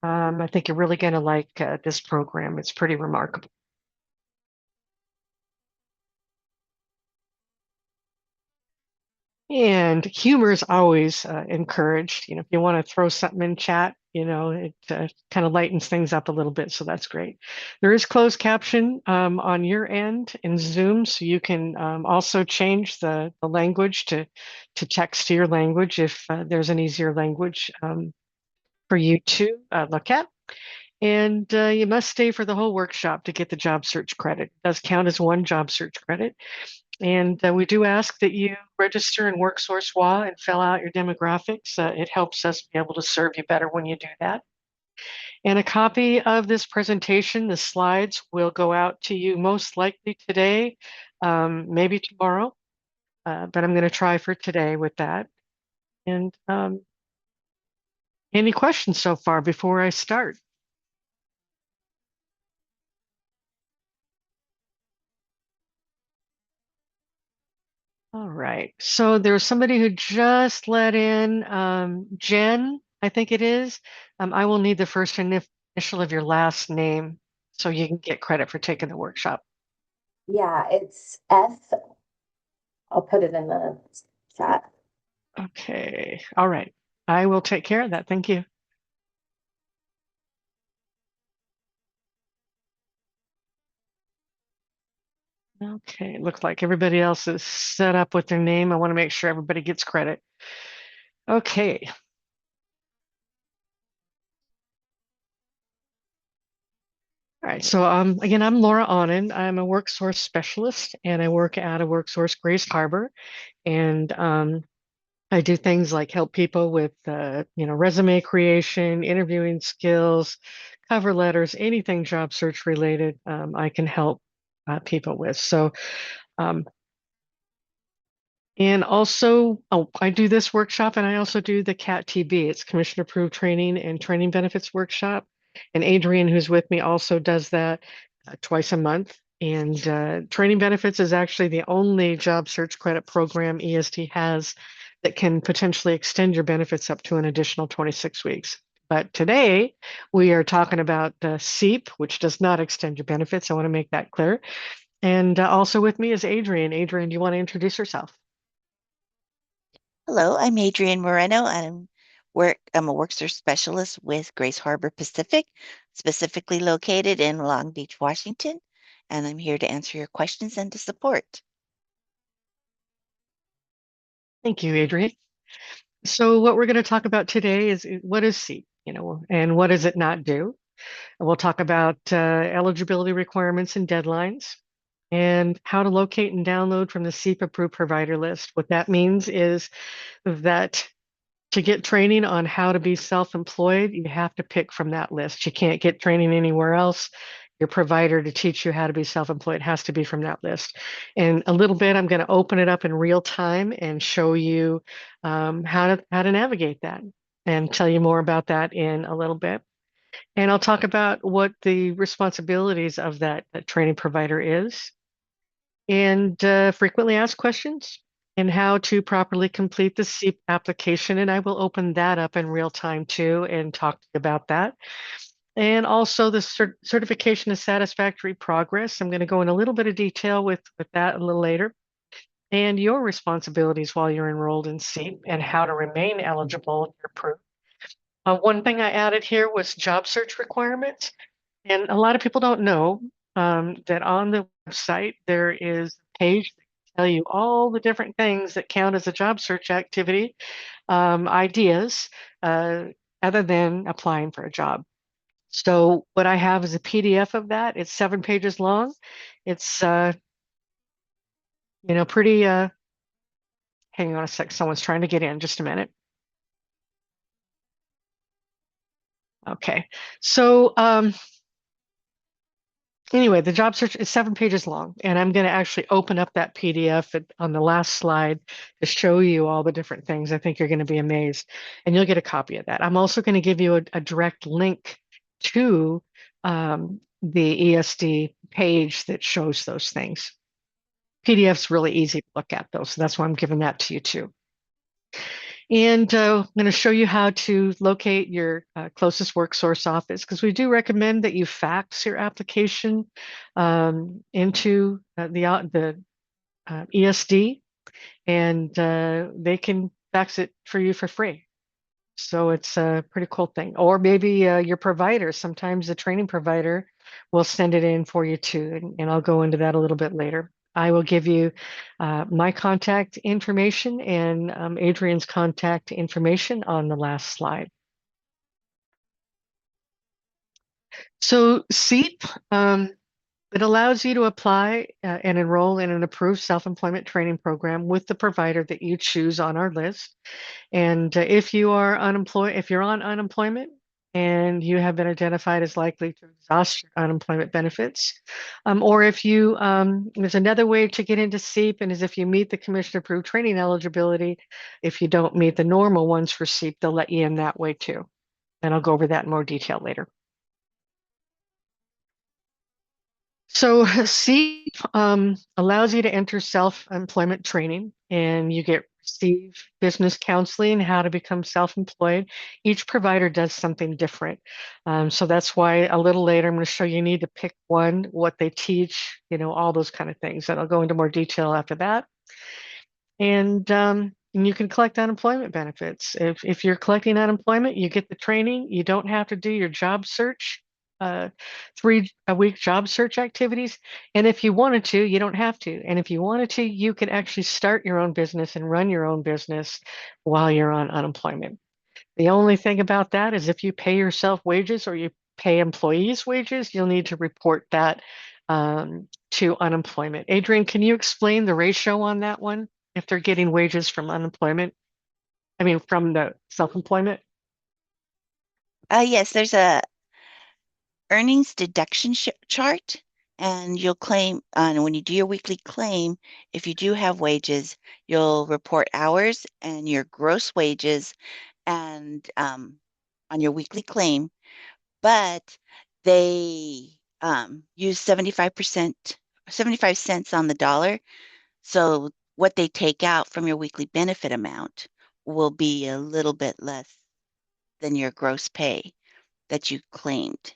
I think you're really going to like this program. It's pretty remarkable. And humor is always encouraged. If you want to throw something in chat, it kind of lightens things up a little bit. So that's great. There is closed caption on your end in Zoom, so you can also change the language to text to your language if there's an easier language for you to look at. And you must stay for the whole workshop to get the job search credit. It does count as one job search credit. And we do ask that you register in WorkSource WA and fill out your demographics. It helps us be able to serve you better when you do that. And a copy of this presentation, the slides, will go out to you most likely today, maybe tomorrow, but I'm going to try for today with that. And any questions so far before I start? All right. So there was somebody who just let in, Jen, I think it is. I will need the first initial of your last name so you can get credit for taking the workshop. Yeah, it's F. I'll put it in the chat. Okay. All right. I will take care of that. Thank you. Okay. Looks like everybody else is set up with their name. I want to make sure everybody gets credit. Okay. All right. So again, I'm Laura Onen. I'm a worksource specialist and I work at a worksource Grace Harbor. And I do things like help people with, resume creation, interviewing skills, cover letters, anything job search related. I can help people with. So, um, and also, oh, I do this workshop, and I also do the CAT-TB. It's Commission Approved Training and Training Benefits Workshop. And Adrian, who's with me, also does that twice a month. And training benefits is actually the only job search credit program EST has that can potentially extend your benefits up to an additional 26 weeks. But today we are talking about SEEP, which does not extend your benefits. I want to make that clear. And also with me is Adrian. Adrian, do you want to introduce yourself? Hello, I'm Adrienne Moreno, and I'm a worksource specialist with Grace Harbor Pacific, specifically located in Long Beach, Washington, and I'm here to answer your questions and to support. Thank you, Adrian. So what we're going to talk about today is what is SEEP, and what does it not do? And we'll talk about eligibility requirements and deadlines and how to locate and download from the SEEP approved provider list. What that means is that to get training on how to be self-employed, you have to pick from that list. You can't get training anywhere else. Your provider to teach you how to be self-employed has to be from that list. And a little bit, I'm going to open it up in real time and show you how to navigate that and tell you more about that in a little bit. And I'll talk about what the responsibilities of that training provider is and frequently asked questions and how to properly complete the SEEP application. And I will open that up in real time too and talk about that. And also the certification of satisfactory progress. I'm going to go in a little bit of detail with that a little later. And your responsibilities while you're enrolled in SEEP and how to remain eligible if you're approved. One thing I added here was job search requirements. And a lot of people don't know that on the website, there is a page that can tell you all the different things that count as a job search activity, ideas, other than applying for a job. So what I have is a PDF of that. It's 7 pages long. It's, pretty, hang on a sec. Someone's trying to get in. Just a minute. Okay. So, anyway, the job search is 7 pages long, and I'm going to actually open up that PDF on the last slide to show you all the different things. I think you're going to be amazed, and you'll get a copy of that. I'm also going to give you a direct link to the ESD page that shows those things. PDF's really easy to look at, though, so that's why I'm giving that to you too. And I'm going to show you how to locate your closest worksource office because we do recommend that you fax your application into the ESD, and they can fax it for you for free. So it's a pretty cool thing. Or maybe your provider, sometimes the training provider will send it in for you too. And I'll go into that a little bit later. I will give you my contact information and Adrian's contact information on the last slide. So SEEP, it allows you to apply and enroll in an approved self-employment training program with the provider that you choose on our list. And if you are unemployed, if you're on unemployment and you have been identified as likely to exhaust your unemployment benefits, or if you, there's another way to get into SEEP, and is if you meet the commission approved training eligibility, if you don't meet the normal ones for SEEP, they'll let you in that way too. And I'll go over that in more detail later. So SEEP allows you to enter self-employment training and you get receive business counseling, how to become self-employed. Each provider does something different. So that's why a little later I'm going to show you need to pick one, what they teach, all those kind of things. And I'll go into more detail after that. And you can collect unemployment benefits. If you're collecting unemployment, you get the training. You don't have to do your job search, 3 a week job search activities. And if you wanted to, you don't have to. And if you wanted to, you can actually start your own business and run your own business while you're on unemployment. The only thing about that is if you pay yourself wages or you pay employees wages, you'll need to report that to unemployment. Adrian, can you explain the ratio on that one? If they're getting wages from unemployment, I mean, from the self-employment? Yes, there's a earnings deduction chart, and you'll claim, and when you do your weekly claim, if you do have wages, you'll report hours and your gross wages and on your weekly claim, but they use 75 cents on the dollar. So what they take out from your weekly benefit amount will be a little bit less than your gross pay that you claimed.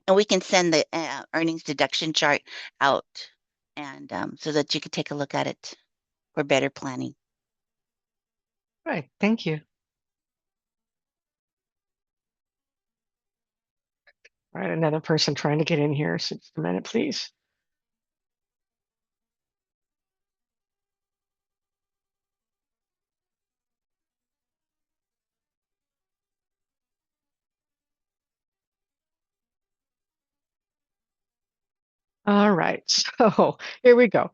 And we can send the earnings deduction chart out and so that you can take a look at it for better planning. Right, thank you. All right, another person trying to get in here. So just a minute, please. All right, so here we go.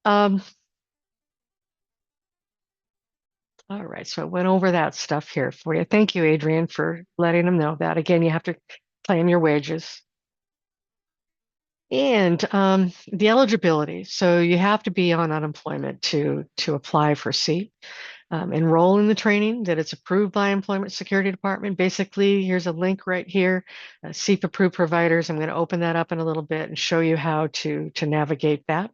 Um, all right, so I went over that stuff here for you. Thank you, Adrian, for letting them know that. Again, you have to claim your wages. And the eligibility. So you have to be on unemployment to apply for SEEP. Enroll in the training that it's approved by Employment Security Department. Basically, here's a link right here, SEEP approved providers. I'm going to open that up in a little bit and show you how to navigate that.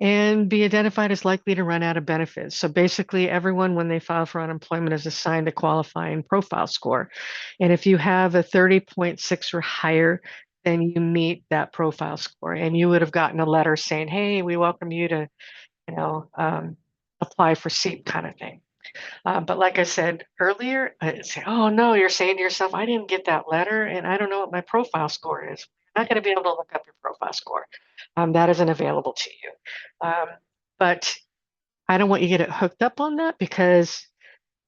And be identified as likely to run out of benefits. So basically, everyone, when they file for unemployment, is assigned a qualifying profile score. And if you have a 30.6 or higher, then you meet that profile score. And you would have gotten a letter saying, hey, we welcome you to, apply for SEEP kind of thing. But like I said earlier, I say, oh no, you're saying to yourself, I didn't get that letter and I don't know what my profile score is. You're not going to be able to look up your profile score. That isn't available to you. But I don't want you to get it hooked up on that because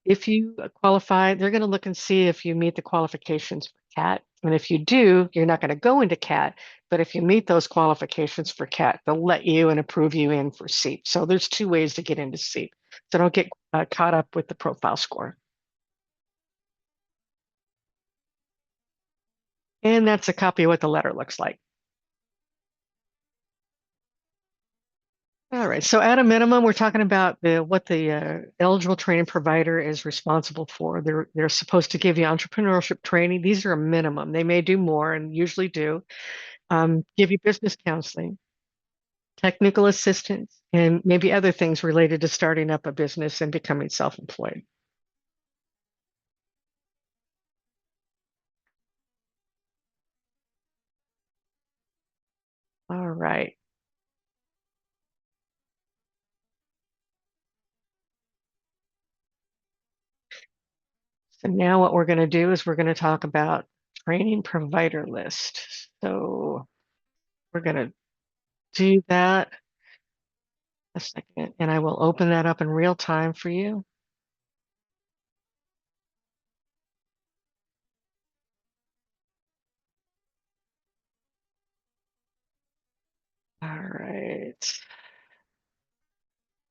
if you qualify, they're going to look and see if you meet the qualifications for CAT. And if you do, you're not going to go into CAT. But if you meet those qualifications for CAT, they'll let you and approve you in for SEEP. So there's 2 ways to get into SEEP. So don't get caught up with the profile score. And that's a copy of what the letter looks like. All right, so at a minimum, we're talking about what the eligible training provider is responsible for. They're supposed to give you entrepreneurship training. These are a minimum. They may do more and usually do. Give you business counseling. technical assistance, and maybe other things related to starting up a business and becoming self-employed. All right. So now what we're going to do is we're going to talk about training provider list. So we're going to do that a second, and I will open that up in real time for you. All right.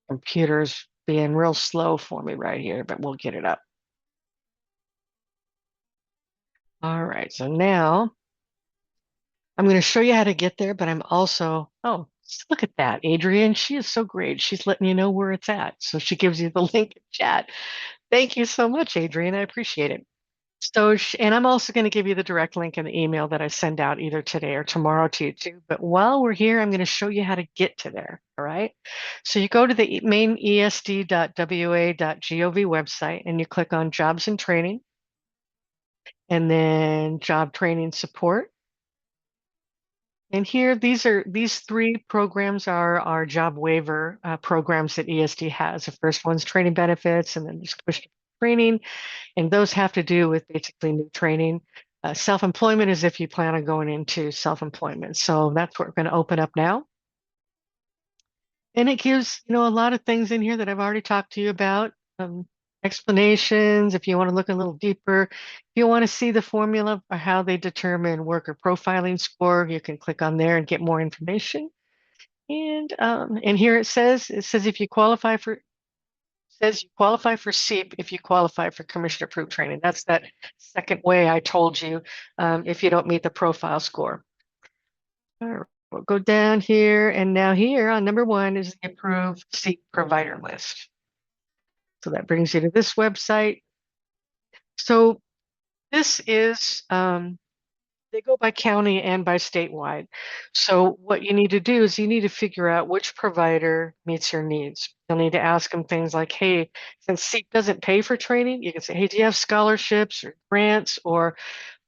Computer's being real slow for me right here, but we'll get it up. All right. So now I'm going to show you how to get there, but I'm also, oh, look at that, Adrian. She is so great. She's letting you know where it's at. So she gives you the link in chat. Thank you so much, Adrian. I appreciate it. So, and I'm also going to give you the direct link in the email that I send out either today or tomorrow to you too. But while we're here, I'm going to show you how to get to there. All right. So you go to the main esd.wa.gov website and you click on jobs and training and then job training support. And here, these three programs are our job waiver programs that ESD has. The first one's training benefits, and then there's commission training, and those have to do with basically new training. Self-employment is if you plan on going into self-employment. So that's what we're going to open up now. And it gives, a lot of things in here that I've already talked to you about. Explanations, if you want to look a little deeper. If you want to see the formula for how they determine worker profiling score, you can click on there and get more information. And here it says if you qualify for SEEP if you qualify for commission approved training. That's that second way I told you if you don't meet the profile score. All right, we'll go down here, and now here on number 1 is the approved SEEP provider list. So that brings you to this website. So this is they go by county and by statewide. So what you need to do is you need to figure out which provider meets your needs. You'll need to ask them things like, hey, since SEEP doesn't pay for training, you can say, hey, do you have scholarships or grants or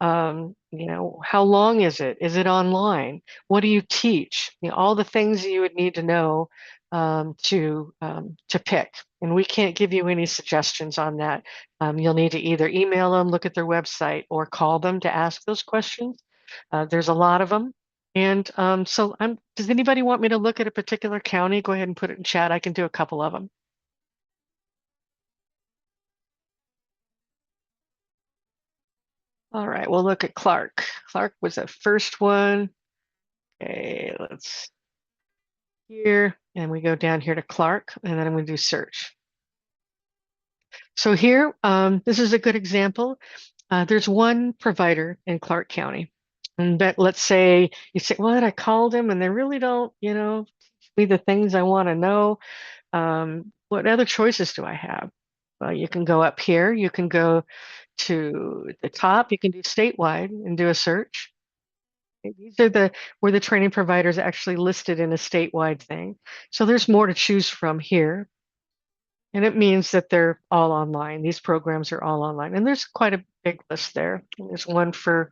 how long is it? Is it online? What do you teach? All the things you would need to know to pick. And we can't give you any suggestions on that. You'll need to either email them, look at their website, or call them to ask those questions. There's a lot of them. And does anybody want me to look at a particular county? Go ahead and put it in chat. I can do a couple of them. All right, we'll look at Clark. Clark was the first one. Okay, let's here, and we go down here to Clark, and then I'm going to do search. So here, this is a good example. There's one provider in Clark County. And let's say you say, well, I called him and they really don't, teach me the things I want to know. What other choices do I have? Well, you can go up here. You can go to the top. You can do statewide and do a search. These are where the training providers actually listed in a statewide thing. So there's more to choose from here. And it means that they're all online. These programs are all online. And there's quite a big list there. There's one for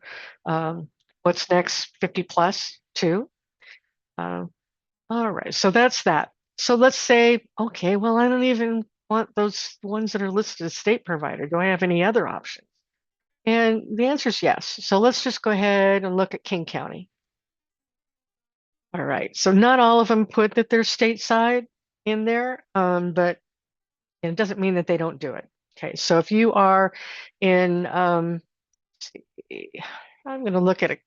what's next, 50 plus too. All right, so that's that. So let's say, okay, well, I don't even want those ones that are listed as state provider. Do I have any other options? And the answer is yes. So let's just go ahead and look at King County. All right, so not all of them put that they're stateside in there, but it doesn't mean that they don't do it. Okay, so if you are in, I'm going to look at it.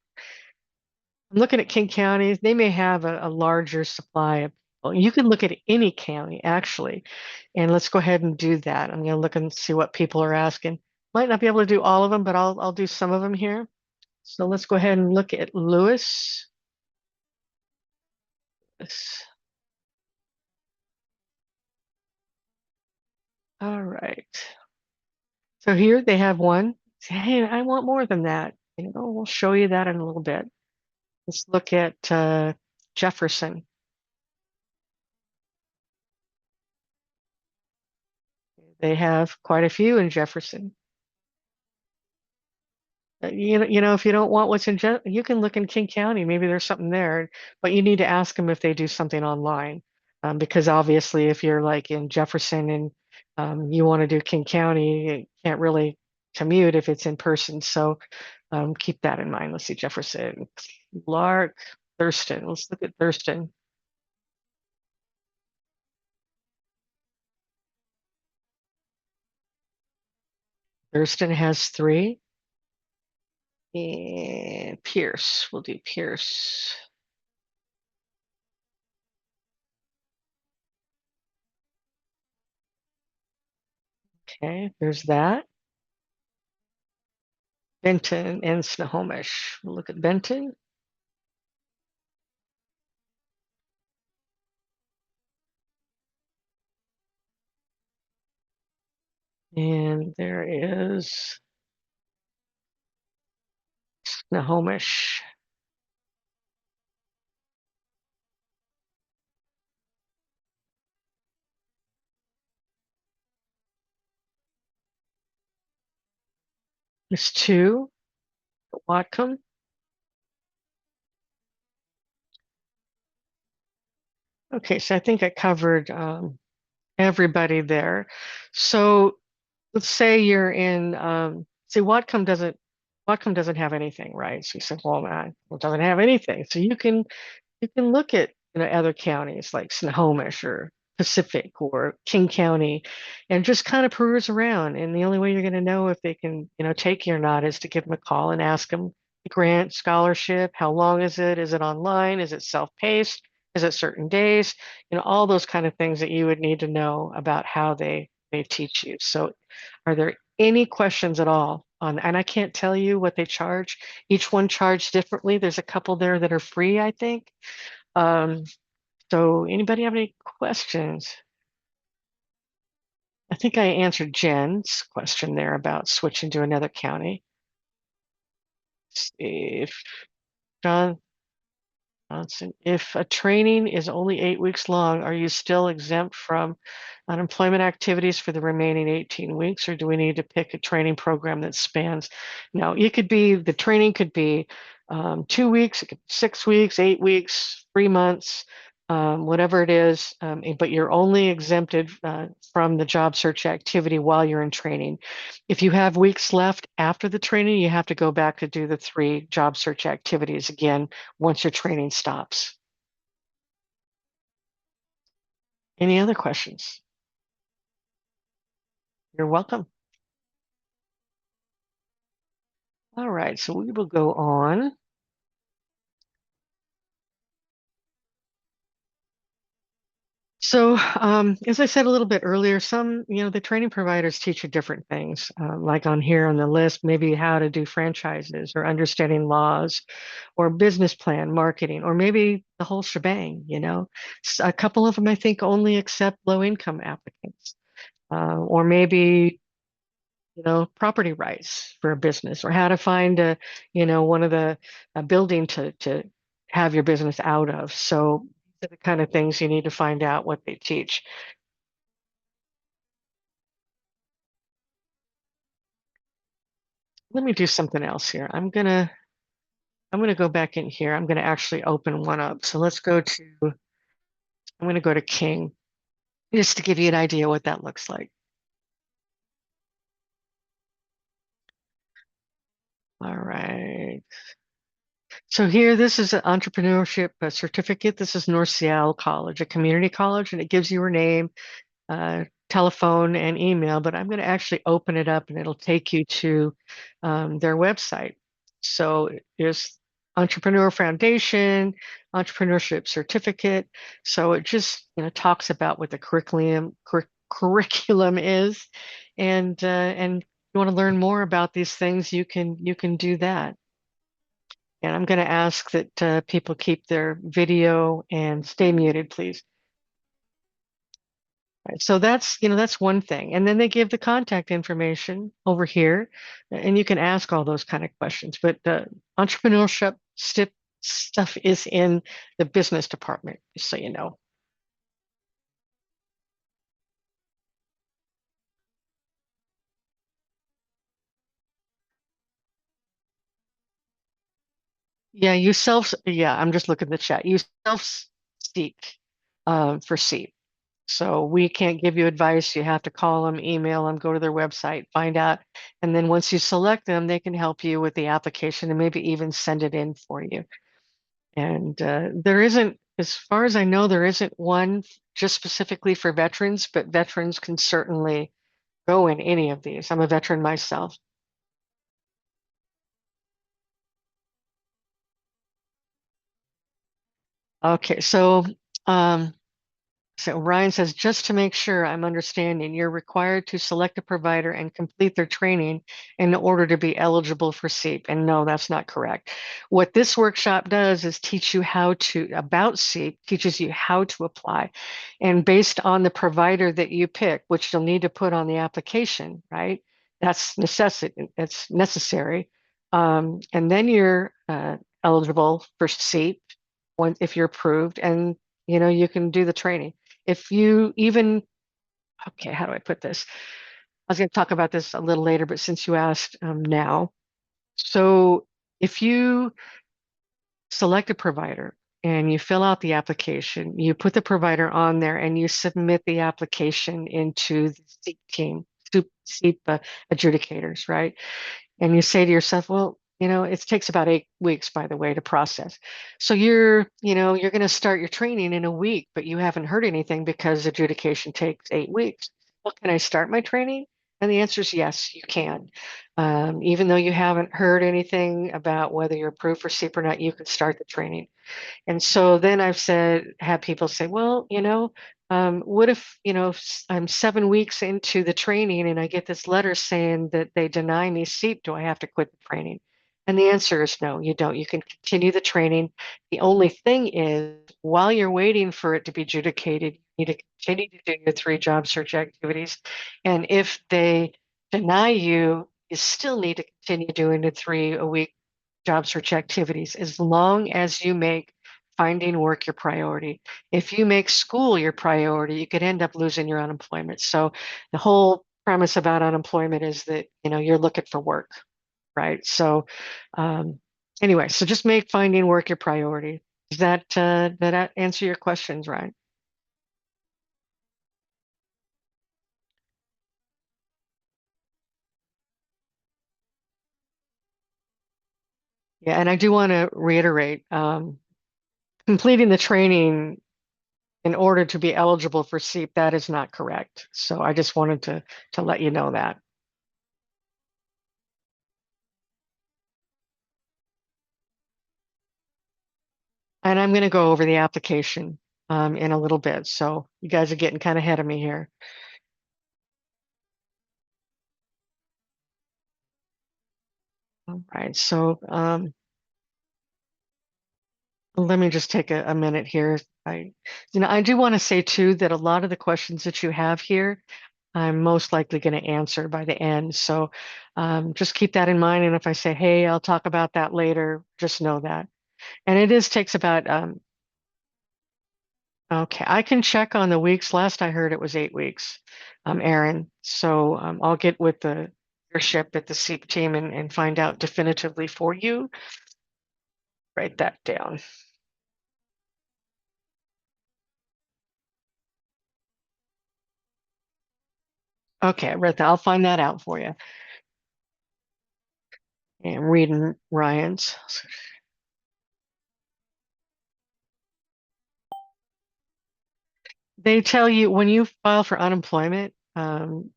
I'm looking at King County. They may have a larger supply of people. You can look at any county actually, and let's go ahead and do that. I'm going to look and see what people are asking. Might not be able to do all of them, but I'll do some of them here. So let's go ahead and look at Lewis. All right. So here they have one. Say, hey, I want more than that. We'll show you that in a little bit. Let's look at Jefferson. They have quite a few in Jefferson. If you don't want what's in you can look in King County. Maybe there's something there, but you need to ask them if they do something online, because obviously, if you're like in Jefferson and you want to do King County, you can't really commute if it's in person. So keep that in mind. Let's see, Jefferson, Clark, Thurston. Let's look at Thurston. Thurston has three. And Pierce, we'll do Pierce. Okay, there's that. Benton and Snohomish. We'll look at Benton. And there is Snohomish. There's two. Whatcom. Okay, so I think I covered everybody there. So let's say you're in see Whatcom doesn't have anything, right? So you said, well, man, it doesn't have anything. So you can look at other counties like Snohomish or Pacific or King County and just kind of peruse around. And the only way you're going to know if they can take you or not is to give them a call and ask them the grant, scholarship, how long is it? Is it online? Is it self-paced? Is it certain days? All those kind of things that you would need to know about how they teach you. So are there any questions at all on, and I can't tell you what they charge. Each one charged differently. There's a couple there that are free, I think. Um, so anybody have any questions? I think I answered Jen's question there about switching to another county. If John Johnson, if a training is only 8 weeks long, are you still exempt from unemployment activities for the remaining 18 weeks, or do we need to pick a training program that spans? No, the training could be 2 weeks, it could be 6 weeks, 8 weeks, 3 months, whatever it is, but you're only exempted from the job search activity while you're in training. If you have weeks left after the training, you have to go back to do the 3 job search activities again once your training stops. Any other questions? You're welcome. All right, so we will go on. So, as I said a little bit earlier, the training providers teach you different things, like on here on the list, maybe how to do franchises or understanding laws or business plan, marketing, or maybe the whole shebang. A couple of them, I think, only accept low income applicants, or maybe property rights for a business or how to find one of a building to have your business out of. So these are the kind of things you need to find out what they teach. Let me do something else here. I'm gonna go back in here. I'm gonna actually open one up. So I'm gonna go to King just to give you an idea what that looks like. All right. So here, this is an entrepreneurship certificate. This is North Seattle College, a community college, and it gives you your name, telephone, and email. But I'm going to actually open it up, and it'll take you to their website. So there's Entrepreneur Foundation, Entrepreneurship Certificate. So it just talks about what the curriculum is, and you want to learn more about these things, you can do that. And I'm going to ask that people keep their video and stay muted, please. Right, so that's one thing. And then they give the contact information over here, and you can ask all those kind of questions. But the entrepreneurship stuff is in the business department, just so you know. Yeah, I'm just looking at the chat. You self-seek for seat. So we can't give you advice. You have to call them, email them, go to their website, find out. And then once you select them, they can help you with the application and maybe even send it in for you. And there isn't, as far as I know, there isn't one just specifically for veterans, but veterans can certainly go in any of these. I'm a veteran myself. Okay, um, so Ryan says, just to make sure I'm understanding, you're required to select a provider and complete their training in order to be eligible for SEEP. And no, that's not correct. What this workshop does is teach you about SEEP, teaches you how to apply. And based on the provider that you pick, which you'll need to put on the application, right? That's necessary. And then you're eligible for SEEP if you're approved, and you can do the training. If you even, okay, how do I put this? I was going to talk about this a little later, but since you asked now, so if you select a provider and you fill out the application, you put the provider on there and you submit the application into the SEEP team, SEEP adjudicators, right? And you say to yourself, well, it takes about 8 weeks, by the way, to process. So you're going to start your training in a week, but you haven't heard anything because adjudication takes 8 weeks. Well, can I start my training? And the answer is yes, you can. Even though you haven't heard anything about whether you're approved for SEEP or not, you can start the training. And so then had people say, well, what if, I'm 7 weeks into the training and I get this letter saying that they deny me SEEP, do I have to quit the training? And the answer is no, you don't. You can continue the training. The only thing is, while you're waiting for it to be adjudicated, you need to continue to do your 3 job search activities. And if they deny you, you still need to continue doing the 3 a week job search activities as long as you make finding work your priority. If you make school your priority, you could end up losing your unemployment. So the whole premise about unemployment is that, you're looking for work, right? So anyway, so just make finding work your priority. Does that answer your questions, Ryan? Yeah, and I do want to reiterate, completing the training in order to be eligible for SEEP, that is not correct. So I just wanted to let you know that. And I'm going to go over the application in a little bit. So you guys are getting kind of ahead of me here. All right. So let me just take a minute here. I do want to say too that a lot of the questions that you have here, I'm most likely going to answer by the end. So just keep that in mind. And if I say, hey, I'll talk about that later, just know that. And takes about okay, I can check on the weeks. Last I heard it was 8 weeks, Aaron. So I'll get with the leadership at the SEEP team and find out definitively for you. Write that down. Okay, I read that. I'll find that out for you. And reading Ryan's. They tell you when you file for unemployment,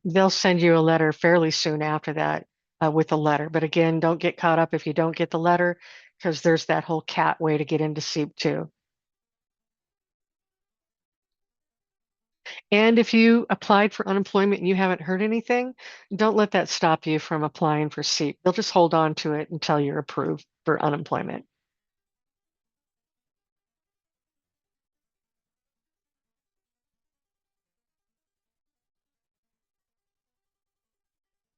they'll send you a letter fairly soon after that with a letter. But again, don't get caught up if you don't get the letter, because there's that whole cat way to get into SEEP too. And if you applied for unemployment and you haven't heard anything, don't let that stop you from applying for SEEP. They'll just hold on to it until you're approved for unemployment.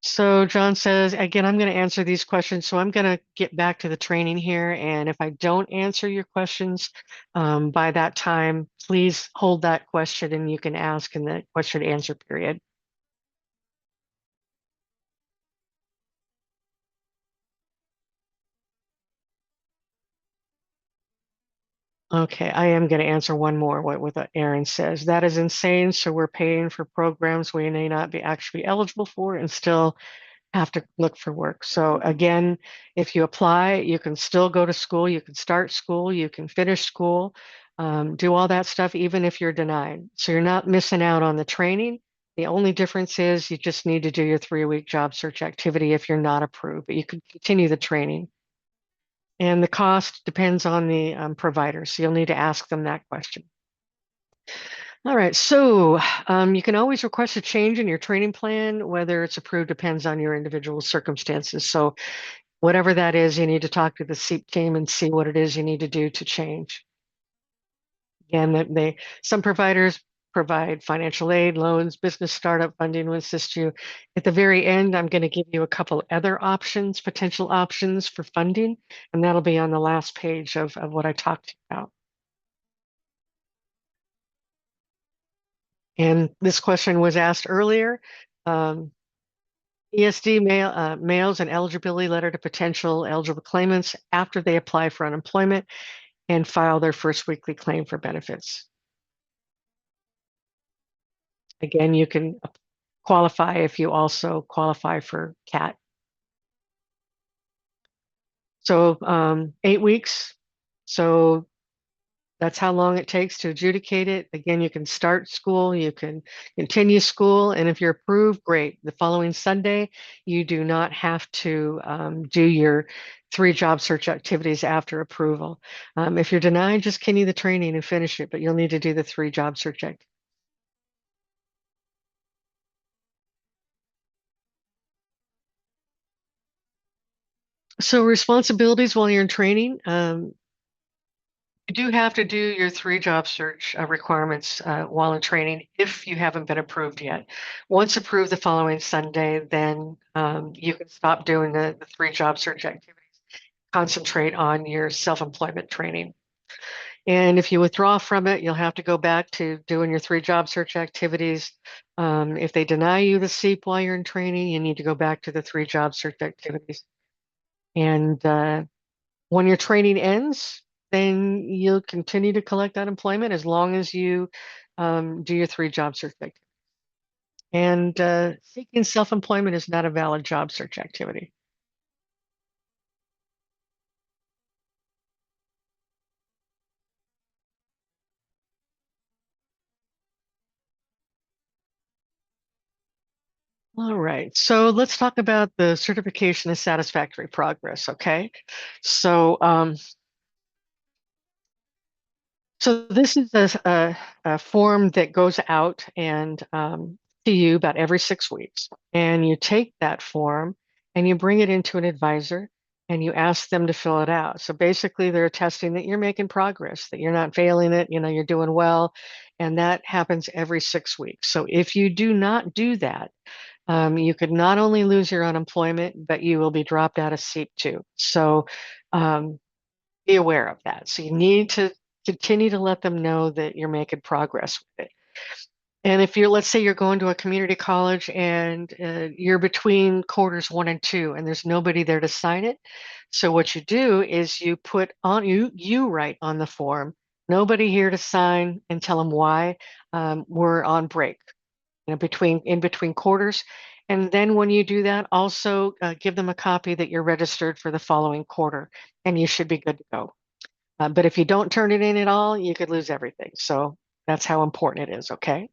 So John says, again, I'm going to answer these questions. So I'm going to get back to the training here. And if I don't answer your questions by that time, please hold that question and you can ask in the question and answer period. Okay, I am going to answer one more what Aaron says. That is insane. So we're paying for programs we may not be actually eligible for and still have to look for work. So again, if you apply, you can still go to school, you can start school, you can finish school, do all that stuff, even if you're denied. So you're not missing out on the training. The only difference is you just need to do your 3-week job search activity if you're not approved, but you can continue the training. And the cost depends on the provider. So you'll need to ask them that question. All right, so you can always request a change in your training plan. Whether it's approved depends on your individual circumstances. So whatever that is, you need to talk to the SEEP team and see what it is you need to do to change. Again, some providers provide financial aid, loans, business startup funding will assist you. At the very end, I'm going to give you a couple other options, potential options for funding, and that'll be on the last page of what I talked about. And this question was asked earlier. ESD mails an eligibility letter to potential eligible claimants after they apply for unemployment and file their first weekly claim for benefits. Again, you can qualify if you also qualify for CAT. So 8 weeks. So that's how long it takes to adjudicate it. Again, you can start school, you can continue school, and if you're approved, great. The following Sunday, you do not have to do your 3 job search activities after approval. If you're denied, just continue the training and finish it, but you'll need to do the 3 job search activities. So responsibilities while you're in training, you do have to do your 3 job search requirements while in training if you haven't been approved yet. Once approved the following Sunday, then you can stop doing the 3 job search activities, concentrate on your self-employment training. And if you withdraw from it, you'll have to go back to doing your 3 job search activities. If they deny you the SEEP while you're in training, you need to go back to the 3 job search activities. And when your training ends, then you'll continue to collect unemployment as long as you do your 3 job search activities. And seeking self-employment is not a valid job search activity. All right, so let's talk about the certification of satisfactory progress, okay? So So this is a form that goes out and to you about every 6 weeks. And you take that form and you bring it into an advisor and you ask them to fill it out. So basically they're attesting that you're making progress, that you're not failing it, you're doing well. And that happens every 6 weeks. So if you do not do that, you could not only lose your unemployment, but you will be dropped out of SEEP too. So um, be aware of that. So you need to continue to let them know that you're making progress with it. And if you're, let's say you're going to a community college and you're between quarters 1 and 2 and there's nobody there to sign it. So what you do is you put on, you write on the form, nobody here to sign and tell them why we're on break, in between quarters. And then when you do that, also give them a copy that you're registered for the following quarter and you should be good to go. But if you don't turn it in at all, you could lose everything. So that's how important it is, okay?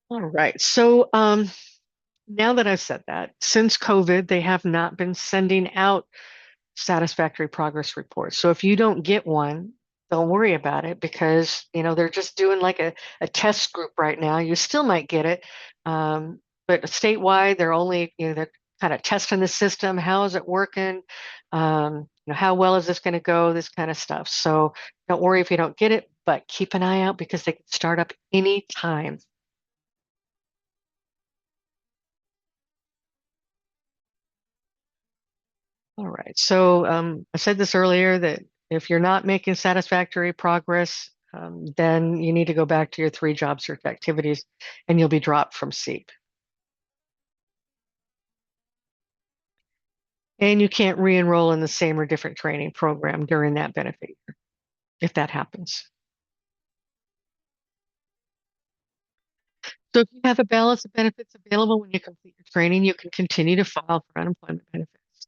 All right. So now that I've said that, since COVID, they have not been sending out satisfactory progress reports. So if you don't get one, don't worry about it because they're just doing like a test group right now. You still might get it, but statewide they're only they're kind of testing the system. How is it working? How well is this going to go? This kind of stuff. So don't worry if you don't get it, but keep an eye out because they can start up any time. All right. So I said this earlier that if you're not making satisfactory progress, then you need to go back to your 3 job search activities and you'll be dropped from SEEP. And you can't re-enroll in the same or different training program during that benefit year, if that happens. So if you have a balance of benefits available when you complete your training, you can continue to file for unemployment benefits.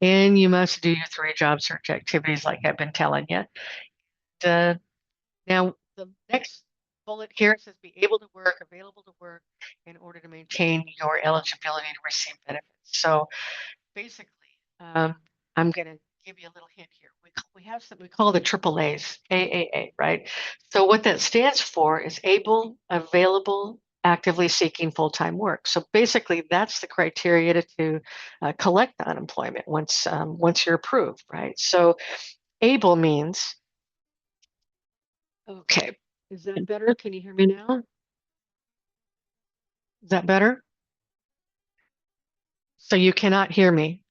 And you must do your 3 job search activities like I've been telling you. Uh, Now, the next bullet here says be able to work, available to work in order to maintain your eligibility to receive benefits. So basically, um, I'm going to give you a little hint here. We have something we call the triple A's, AAA, right? So what that stands for is able, available, actively seeking full-time work. So basically, that's the criteria to collect unemployment once you're approved, right? So able means, okay, is that better? Can you hear me now? Is that better? So you cannot hear me.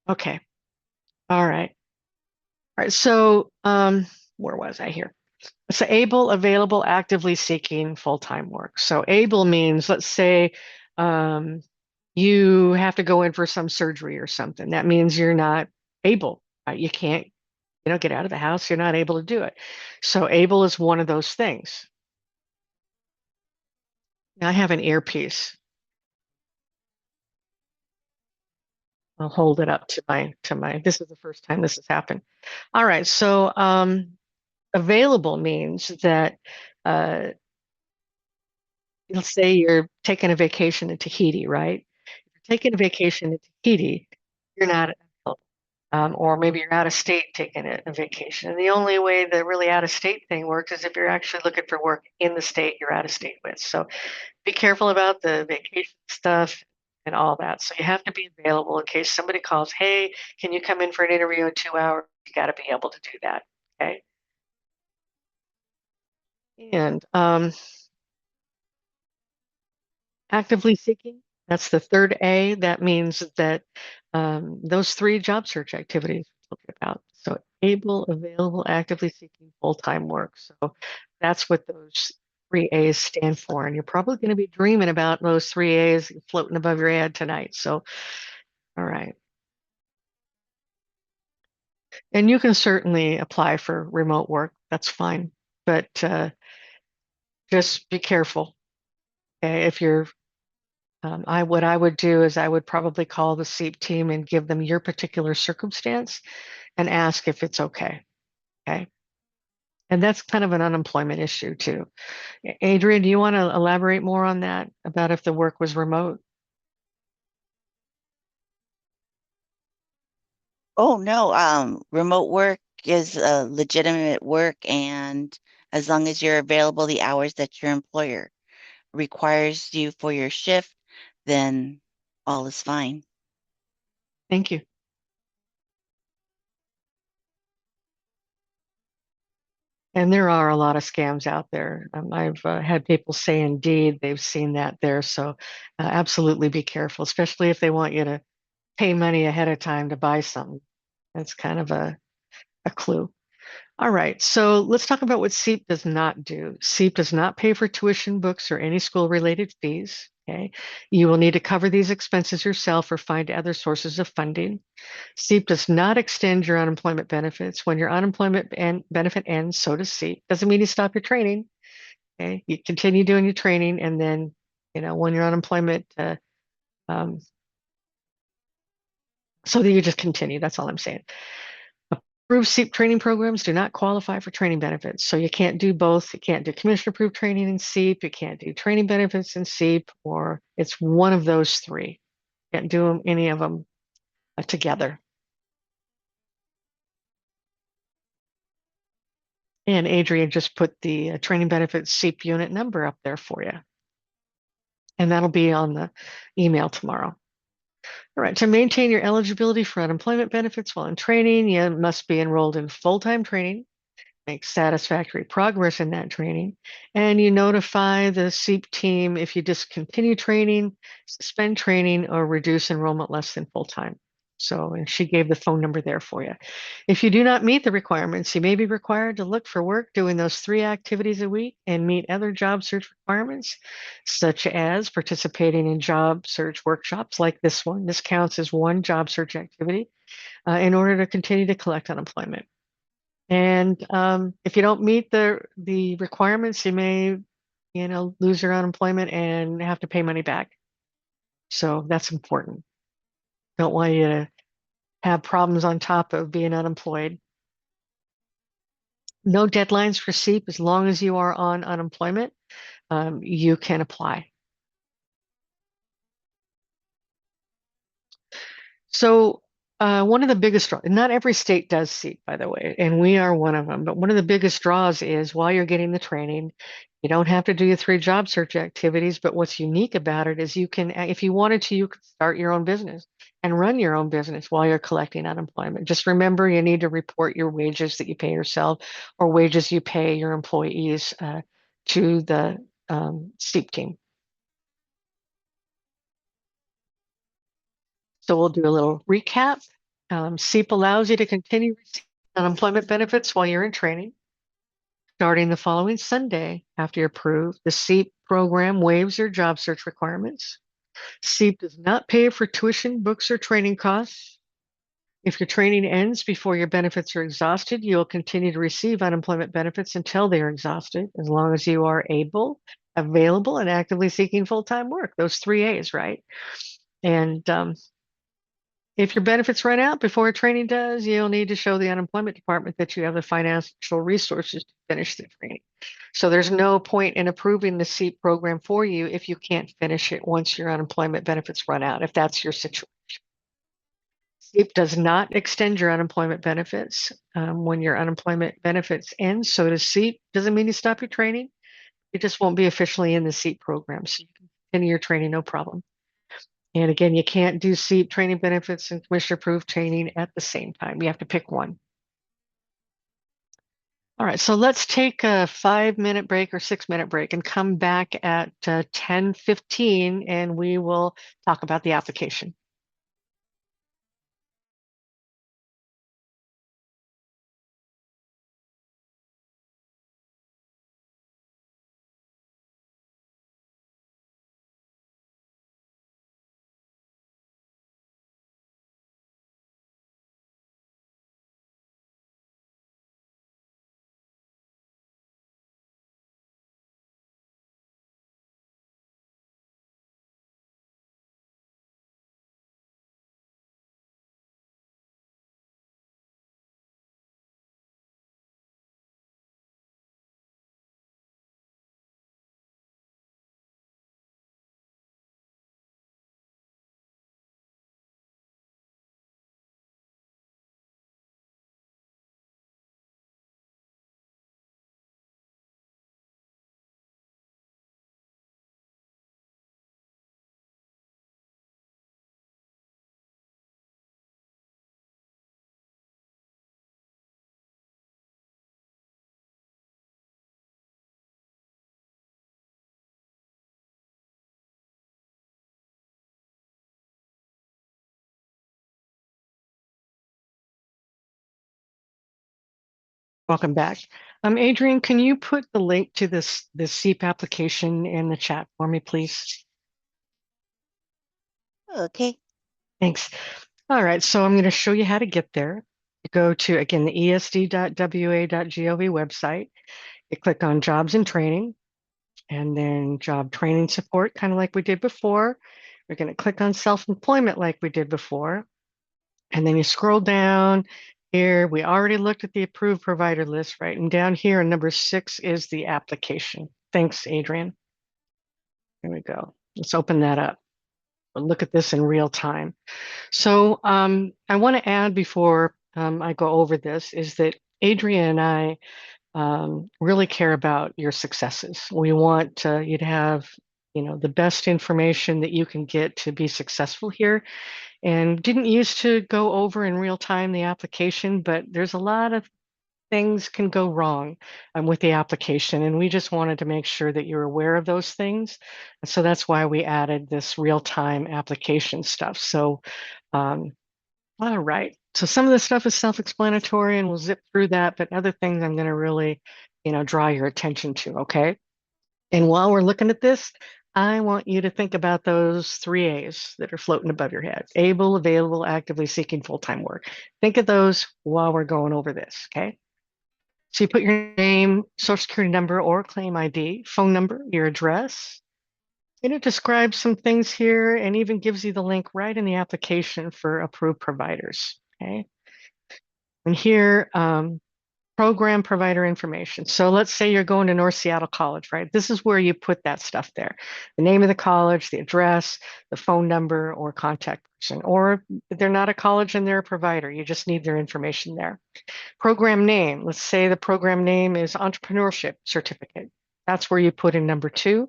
Okay. All right. All right. So where was I here? So able, available, actively seeking full-time work. So able means, let's say um, you have to go in for some surgery or something. That means you're not able. Right? You can't, get out of the house. You're not able to do it. So able is one of those things. Now I have an earpiece. I'll hold it up to my, this is the first time this has happened. All right. So available means that uh, let's say you're taking a vacation in Tahiti, right? If you're taking a vacation in Tahiti, you're not available. Or maybe you're out of state taking a vacation. And the only way the really out of state thing works is if you're actually looking for work in the state you're out of state with. So be careful about the vacation stuff and all that. So you have to be available in case somebody calls, hey, can you come in for an interview in 2 hours? You got to be able to do that. Okay. And actively seeking, that's the third A. That means that those 3 job search activities we're talking about. So able, available, actively seeking full-time work. So that's what those 3 A's stand for. And you're probably going to be dreaming about those 3 A's floating above your head tonight. So, all right. And you can certainly apply for remote work. That's fine. But just be careful. Okay? If you're what I would do is I would probably call the SEEP team and give them your particular circumstance and ask if it's okay. Okay. And that's kind of an unemployment issue too. Adrian, do you want to elaborate more on that about if the work was remote? Oh, no, remote work is legitimate work, and as long as you're available the hours that your employer requires you for your shift, then all is fine. Thank you. And there are a lot of scams out there. I've had people say indeed they've seen that there. So absolutely be careful, especially if they want you to pay money ahead of time to buy something. That's kind of a clue. All right, so let's talk about what SEEP does not do. SEEP does not pay for tuition, books, or any school-related fees. Okay, you will need to cover these expenses yourself or find other sources of funding. SEEP does not extend your unemployment benefits. When your unemployment benefit ends, so does SEEP. Doesn't mean you stop your training. Okay, you continue doing your training, and then when your unemployment, um, so that you just continue. That's all I'm saying. Approved SEEP training programs do not qualify for training benefits. So you can't do both. You can't do commission approved training in SEEP. You can't do training benefits in SEEP, or it's one of those 3. You can't do any of them together. And Adrian just put the training benefits SEEP unit number up there for you. And that'll be on the email tomorrow. All right, to maintain your eligibility for unemployment benefits while in training, you must be enrolled in full-time training, make satisfactory progress in that training, and you notify the SEEP team if you discontinue training, suspend training, or reduce enrollment less than full time. So, and she gave the phone number there for you. If you do not meet the requirements, you may be required to look for work doing those 3 activities a week and meet other job search requirements, such as participating in job search workshops like this one. This counts as one job search activity in order to continue to collect unemployment. And if you don't meet the requirements, you may, lose your unemployment and have to pay money back. So that's important. Don't want you to have problems on top of being unemployed. No deadlines for SEEP. As long as you are on unemployment, you can apply. So one of the biggest draws, not every state does SEEP, by the way, and we are one of them, but one of the biggest draws is while you're getting the training, you don't have to do your 3 job search activities, but what's unique about it is you can, if you wanted to, you could start your own business and run your own business while you're collecting unemployment. Just remember, you need to report your wages that you pay yourself or wages you pay your employees to the SEEP team. So we'll do a little recap. SEEP allows you to continue receiving unemployment benefits while you're in training. Starting the following Sunday after you're approved, the SEEP program waives your job search requirements. SEEP does not pay for tuition, books, or training costs. If your training ends before your benefits are exhausted, you'll continue to receive unemployment benefits until they are exhausted, as long as you are able, available, and actively seeking full-time work. Those 3 A's, right? And if your benefits run out before training does, you'll need to show the unemployment department that you have the financial resources to finish the training. So there's no point in approving the SEEP program for you if you can't finish it once your unemployment benefits run out, if that's your situation. SEEP does not extend your unemployment benefits when your unemployment benefits end. So does SEEP. Doesn't mean you stop your training. It just won't be officially in the SEEP program. So you can continue your training, no problem. And again, you can't do SEEP training benefits and commissioner approved training at the same time. You have to pick one. All right, so let's take a 5-minute break or 6-minute break and come back at 10:15 and we will talk about the application. Welcome back. Adrian, can you put the link to this SEEP application in the chat for me, please? Okay. Thanks. All right, so I'm going to show you how to get there. You go to, again, the esd.wa.gov website. You click on jobs and training, and then job training support, kind of like we did before. We're going to click on self-employment like we did before. And then you scroll down here. We already looked at the approved provider list, right? And down here, number 6 is the application. Thanks, Adrian. Here we go. Let's open that up. We'll look at this in real time. So I want to add before I go over this is that Adrian and I really care about your successes. We want you to have, the best information that you can get to be successful here. And didn't used to go over in real time the application, but there's a lot of things can go wrong with the application. And we just wanted to make sure that you're aware of those things. So that's why we added this real time application stuff. So All right. So some of the stuff is self-explanatory and we'll zip through that, but other things I'm going to really, draw your attention to, okay? And while we're looking at this, I want you to think about those three A's that are floating above your head: able, available, actively seeking full-time work. Think of those while we're going over this, okay? So you put your name, social security number or claim ID, phone number, your address, and it describes some things here and even gives you the link right in the application for approved providers, okay? And here, program provider information. So let's say you're going to North Seattle College, right? This is where you put that stuff there: the name of the college, the address, the phone number or contact person. Or if they're not a college and they're a provider, you just need their information there. Program name. Let's say the program name is Entrepreneurship Certificate. That's where you put in number 2.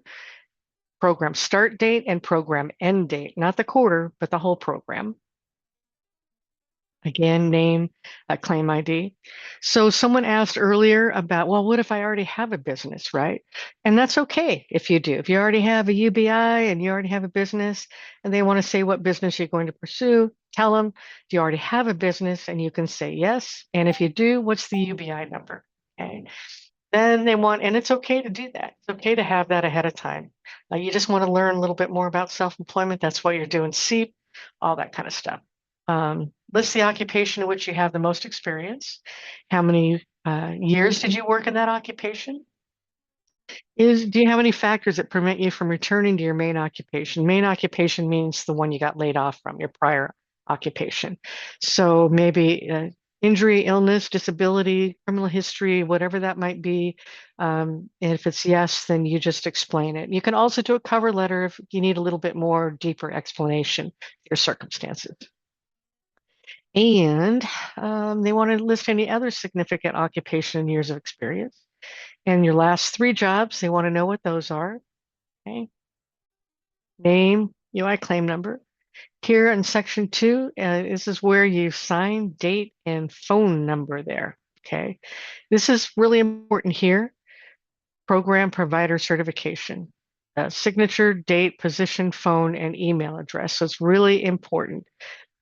Program start date and program end date, not the quarter, but the whole program. Again, name, claim ID. So someone asked earlier about, well, what if I already have a business, right? And that's okay if you do. If you already have a UBI and you already have a business and they want to say what business you're going to pursue, tell them, do you already have a business? And you can say yes. And if you do, what's the UBI number? Okay. Then they want, and it's okay to do that. It's okay to have that ahead of time. You just want to learn a little bit more about self-employment. That's why you're doing SEEP, all that kind of stuff. List the occupation in which you have the most experience. How many years did you work in that occupation? Do you have any factors that prevent you from returning to your main occupation? Main occupation means the one you got laid off from, your prior occupation. So maybe injury, illness, disability, criminal history, whatever that might be. And if it's yes, then you just explain it. You can also do a cover letter if you need a little bit more deeper explanation of your circumstances. And they want to list any other significant occupation and years of experience. And your last 3 jobs, they want to know what those are. Okay. Name, UI claim number. Here in section 2, this is where you sign, date, and phone number there. Okay. This is really important here. Program provider certification. Signature, date, position, phone, and email address. So it's really important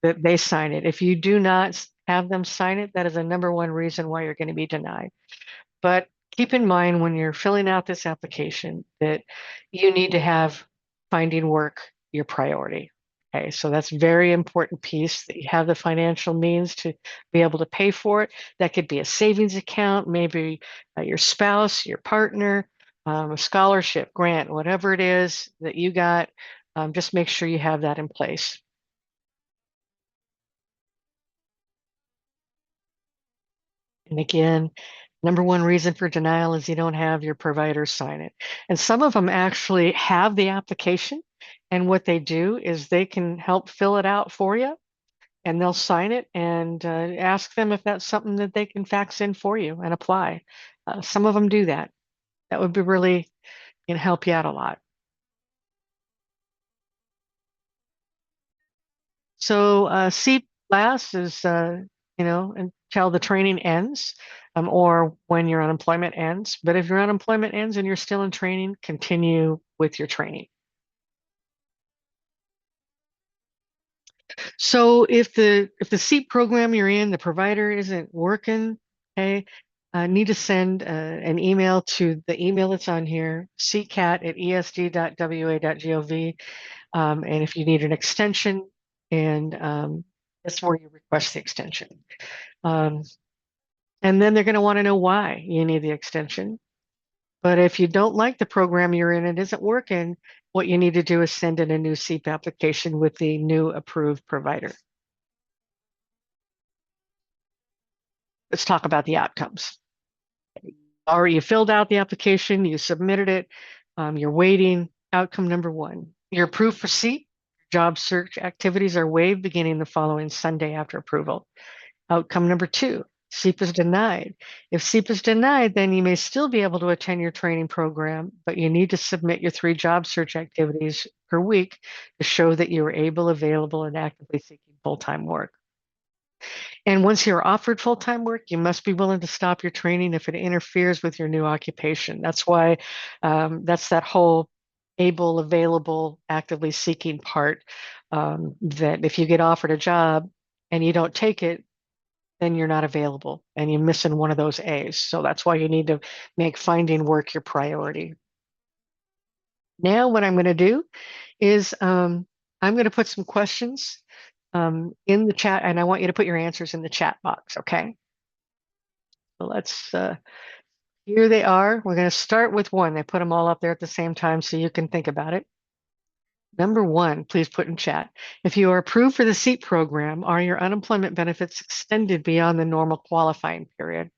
that they sign it. If you do not have them sign it, that is a number 1 reason why you're going to be denied. But keep in mind when you're filling out this application that you need to have finding work your priority. Okay, so that's a very important piece, that you have the financial means to be able to pay for it. That could be a savings account, maybe your spouse, your partner, a scholarship, grant, whatever it is that you got. Just make sure you have that in place. And again, number 1 reason for denial is you don't have your provider sign it. And some of them actually have the application, and what they do is they can help fill it out for you, and they'll sign it and ask them if that's something that they can fax in for you and apply. Some of them do that. That would be really help you out a lot. So C class is, until the training ends, or when your unemployment ends. But if your unemployment ends and you're still in training, continue with your training. So if the SEEP program you're in, the provider isn't working, okay, need to send an email to the email that's on here, ccat@esd.wa.gov. And if you need an extension, and that's where you request the extension. Um, and then they're going to want to know why you need the extension. But if you don't like the program you're in and it isn't working, what you need to do is send in a new SEEP application with the new approved provider. Let's talk about the outcomes. Already you filled out the application, you submitted it, you're waiting. Outcome number 1, you're approved for SEEP. Job search activities are waived beginning the following Sunday after approval. Outcome number 2, SEEP is denied. If SEEP is denied, then you may still be able to attend your training program, but you need to submit your 3 job search activities per week to show that you are able, available, and actively seeking full-time work. And once you're offered full-time work, you must be willing to stop your training if it interferes with your new occupation. That's why that's that whole able, available, actively seeking part, that if you get offered a job and you don't take it, then you're not available and you're missing one of those A's. So that's why you need to make finding work your priority. Now, what I'm going to do is I'm going to put some questions in the chat, and I want you to put your answers in the chat box, okay? So here they are. We're going to start with one. They put them all up there at the same time so you can think about it. Number one, please put in chat. If you are approved for the SEAP program, are your unemployment benefits extended beyond the normal qualifying period?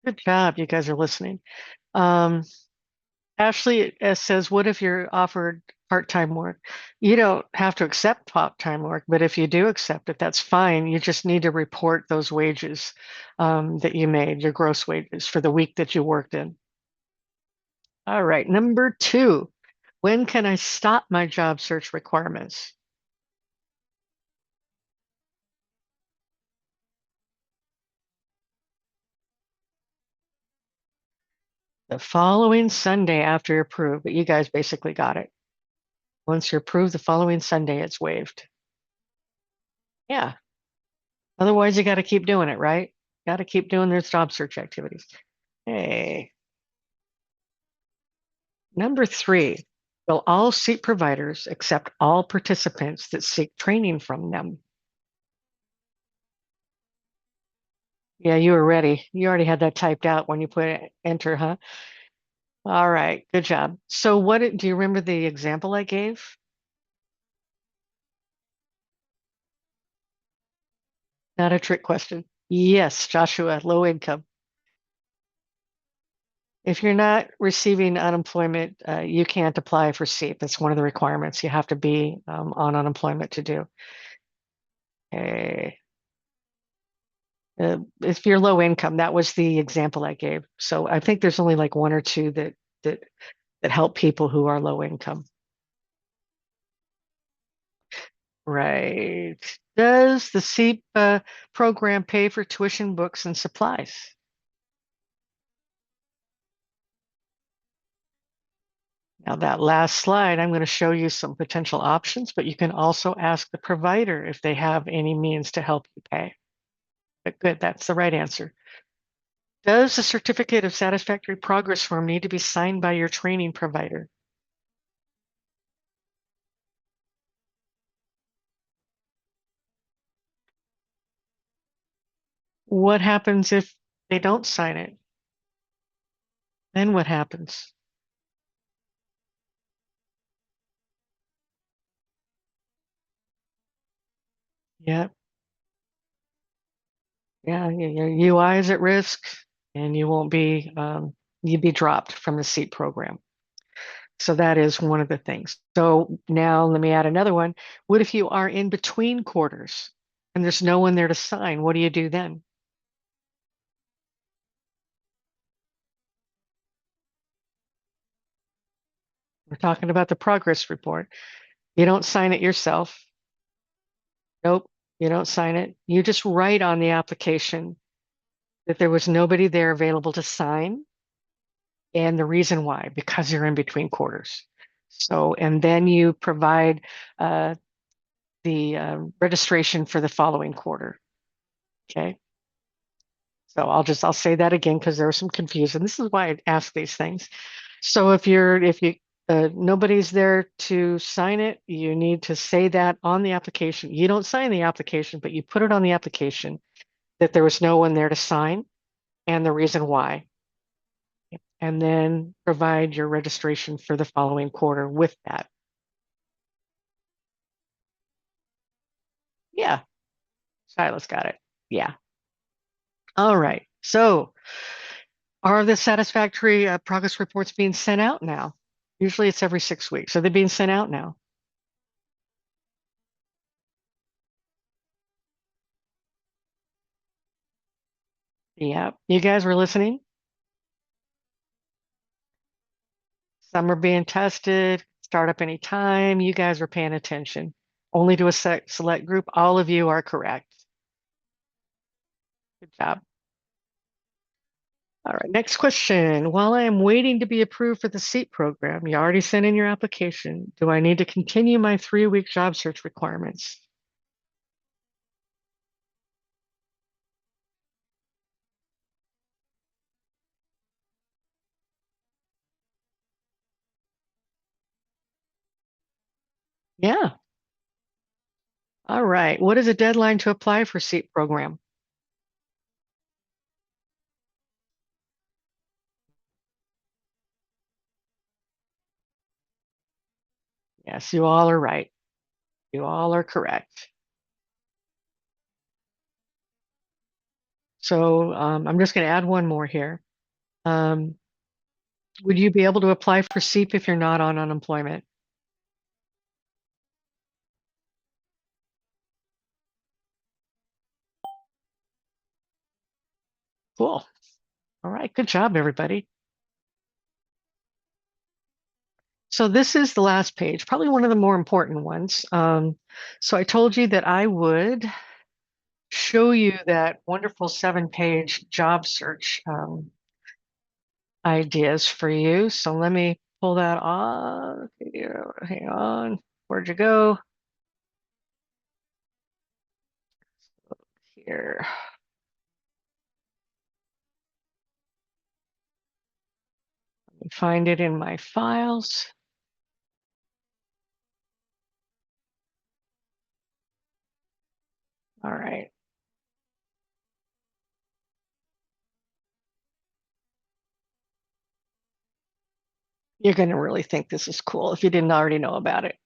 Good job. You guys are listening. Um, Ashley says, what if you're offered part-time work? You don't have to accept part-time work, but if you do accept it, that's fine. You just need to report those wages that you made, your gross wages for the week that you worked in. All right, number two, when can I stop my job search requirements? The following Sunday after you're approved, but you guys basically got it. Once you're approved, the following Sunday, it's waived. Yeah. Otherwise, you got to keep doing it, right? Got to keep doing those job search activities. Hey. Number three, will all seat providers accept all participants that seek training from them? Yeah, you were ready. You already had that typed out when you put enter, huh? All right, good job. So do you remember the example I gave? Not a trick question. Yes, Joshua, low income. If you're not receiving unemployment, you can't apply for SEAP. That's one of the requirements. You have to be on unemployment to do. Okay. If you're low income, that was the example I gave. So I think there's only like one or two that that help people who are low income. Right. Does the SEAP program pay for tuition, books, and supplies? Now that last slide, I'm going to show you some potential options, but you can also ask the provider if they have any means to help you pay. But good, that's the right answer. Does the certificate of satisfactory progress form need to be signed by your training provider? What happens if they don't sign it? Then what happens? Yeah, yeah, your UI is at risk and you'd be dropped from the SEAT program. So that is one of the things. So now let me add another one. What if you are in between quarters and there's no one there to sign? What do you do then? We're talking about the progress report. You don't sign it yourself. Nope, you don't sign it. You just write on the application that there was nobody there available to sign and the reason why, because you're in between quarters. So, and then you provide uh, the registration for the following quarter. Okay. So I'll say that again because there was some confusion. This is why I ask these things. So if you nobody's there to sign it, you need to say that on the application. You don't sign the application, but you put it on the application that there was no one there to sign and the reason why. And then provide your registration for the following quarter with that. Yeah, Silas got it. Yeah. All right. So are the satisfactory progress reports being sent out now? Usually it's every 6 weeks. So they're being sent out now. Yeah. You guys were listening? Some are being tested, start up anytime. You guys are paying attention. Only to a select group. All of you are correct. Good job. All right, next question. While I am waiting to be approved for the SEAP program, you already sent in your application. Do I need to continue my 3-week job search requirements? Yeah. All right. What is a deadline to apply for SEAP program? Yes, you all are right. You all are correct. So I'm just going to add one more here. Um, would you be able to apply for SEAP if you're not on unemployment? Cool. All right. Good job, everybody. So this is the last page, probably one of the more important ones. So I told you that I would show you that wonderful 7-page job search ideas for you. So let me pull that off here. Hang on. Where'd you go? Here. Let me find it in my files. All right. You're going to really think this is cool if you didn't already know about it.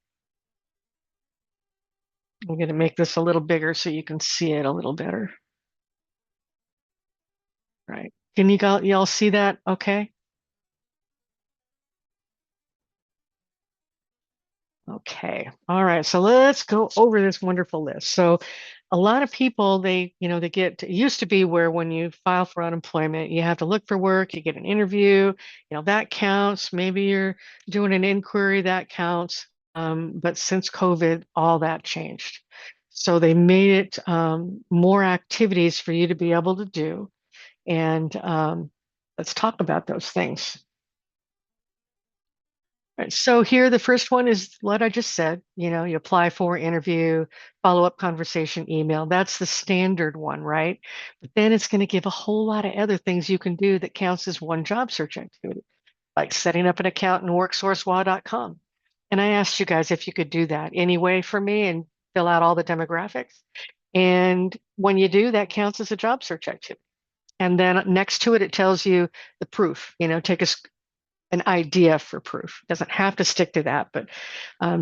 I'm going to make this a little bigger so you can see it a little better. Right. Can y'all see that? Okay. Okay. All right. So let's go over this wonderful list. So a lot of people, they get it used to be where when you file for unemployment, you have to look for work, you get an interview, that counts. Maybe you're doing an inquiry, that counts. But since COVID, all that changed. So they made it more activities for you to be able to do. And let's talk about those things. Right. So here, the first one is what I just said. You apply for interview, follow-up conversation, email. That's the standard one, right? But then it's going to give a whole lot of other things you can do that counts as one job search activity, like setting up an account in worksource.com. And I asked you guys if you could do that anyway for me and fill out all the demographics. And when you do, that counts as a job search activity. And then next to it, it tells you the proof. Take an idea for proof. It doesn't have to stick to that, but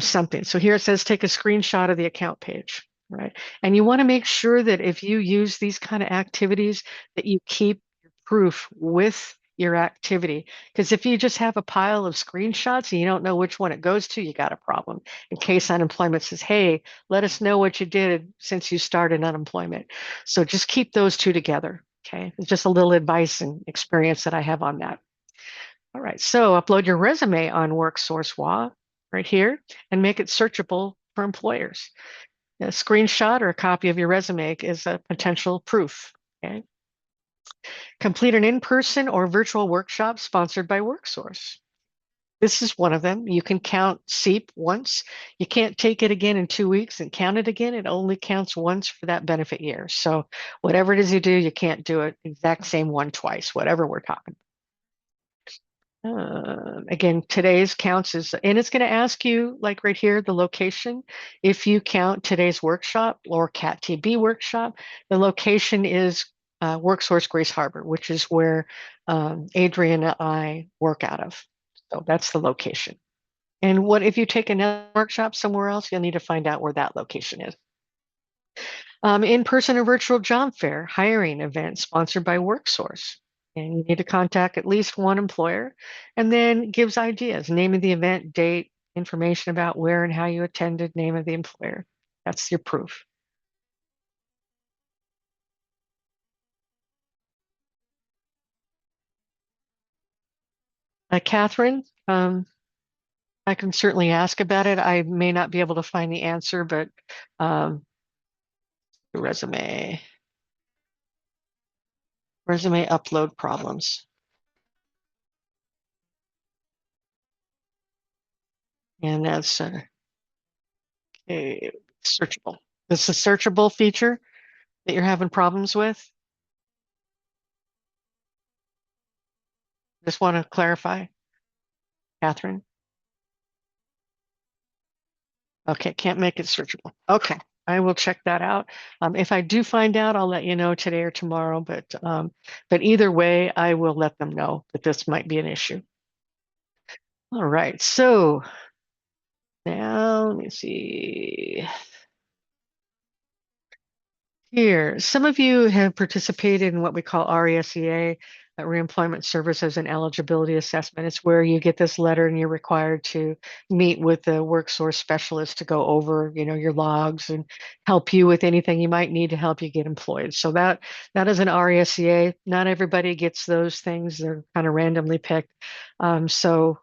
something. So here it says take a screenshot of the account page, right? And you want to make sure that if you use these kind of activities, that you keep your proof with your activity. Because if you just have a pile of screenshots and you don't know which one it goes to, you got a problem. In case unemployment says, hey, let us know what you did since you started unemployment. So just keep those two together. Okay. It's just a little advice and experience that I have on that. All right, so upload your resume on WorkSource WA right here and make it searchable for employers. A screenshot or a copy of your resume is a potential proof. Okay. Complete an in-person or virtual workshop sponsored by WorkSource. This is one of them. You can count SEAP once. You can't take it again in 2 weeks and count it again. It only counts once for that benefit year. So whatever it is you do, you can't do it exact same one twice, whatever we're talking. Again, today's counts is, and it's going to ask you, like right here, the location. If you count today's workshop or CAT-TB workshop, the location is WorkSource Grace Harbor, which is where Adrian and I work out of. So that's the location. And what if you take another workshop somewhere else, you'll need to find out where that location is. In-person or virtual job fair, hiring event sponsored by WorkSource. And you need to contact at least one employer and then gives ideas, name of the event, date, information about where and how you attended, name of the employer. That's your proof. Catherine, I can certainly ask about it. I may not be able to find the answer, but the resume. resume upload problems. And that's okay, searchable. This is a searchable feature that you're having problems with. Just want to clarify, Catherine. Okay, can't make it searchable. Okay, I will check that out. If I do find out, I'll let you know today or tomorrow. But either way, I will let them know that this might be an issue. All right, so now let me see. Here, some of you have participated in what we call RESEA, Reemployment Services and Eligibility Assessment. It's where you get this letter and you're required to meet with the worksource specialist to go over, your logs and help you with anything you might need to help you get employed. So that is an RESEA. Not everybody gets those things. They're kind of randomly picked. So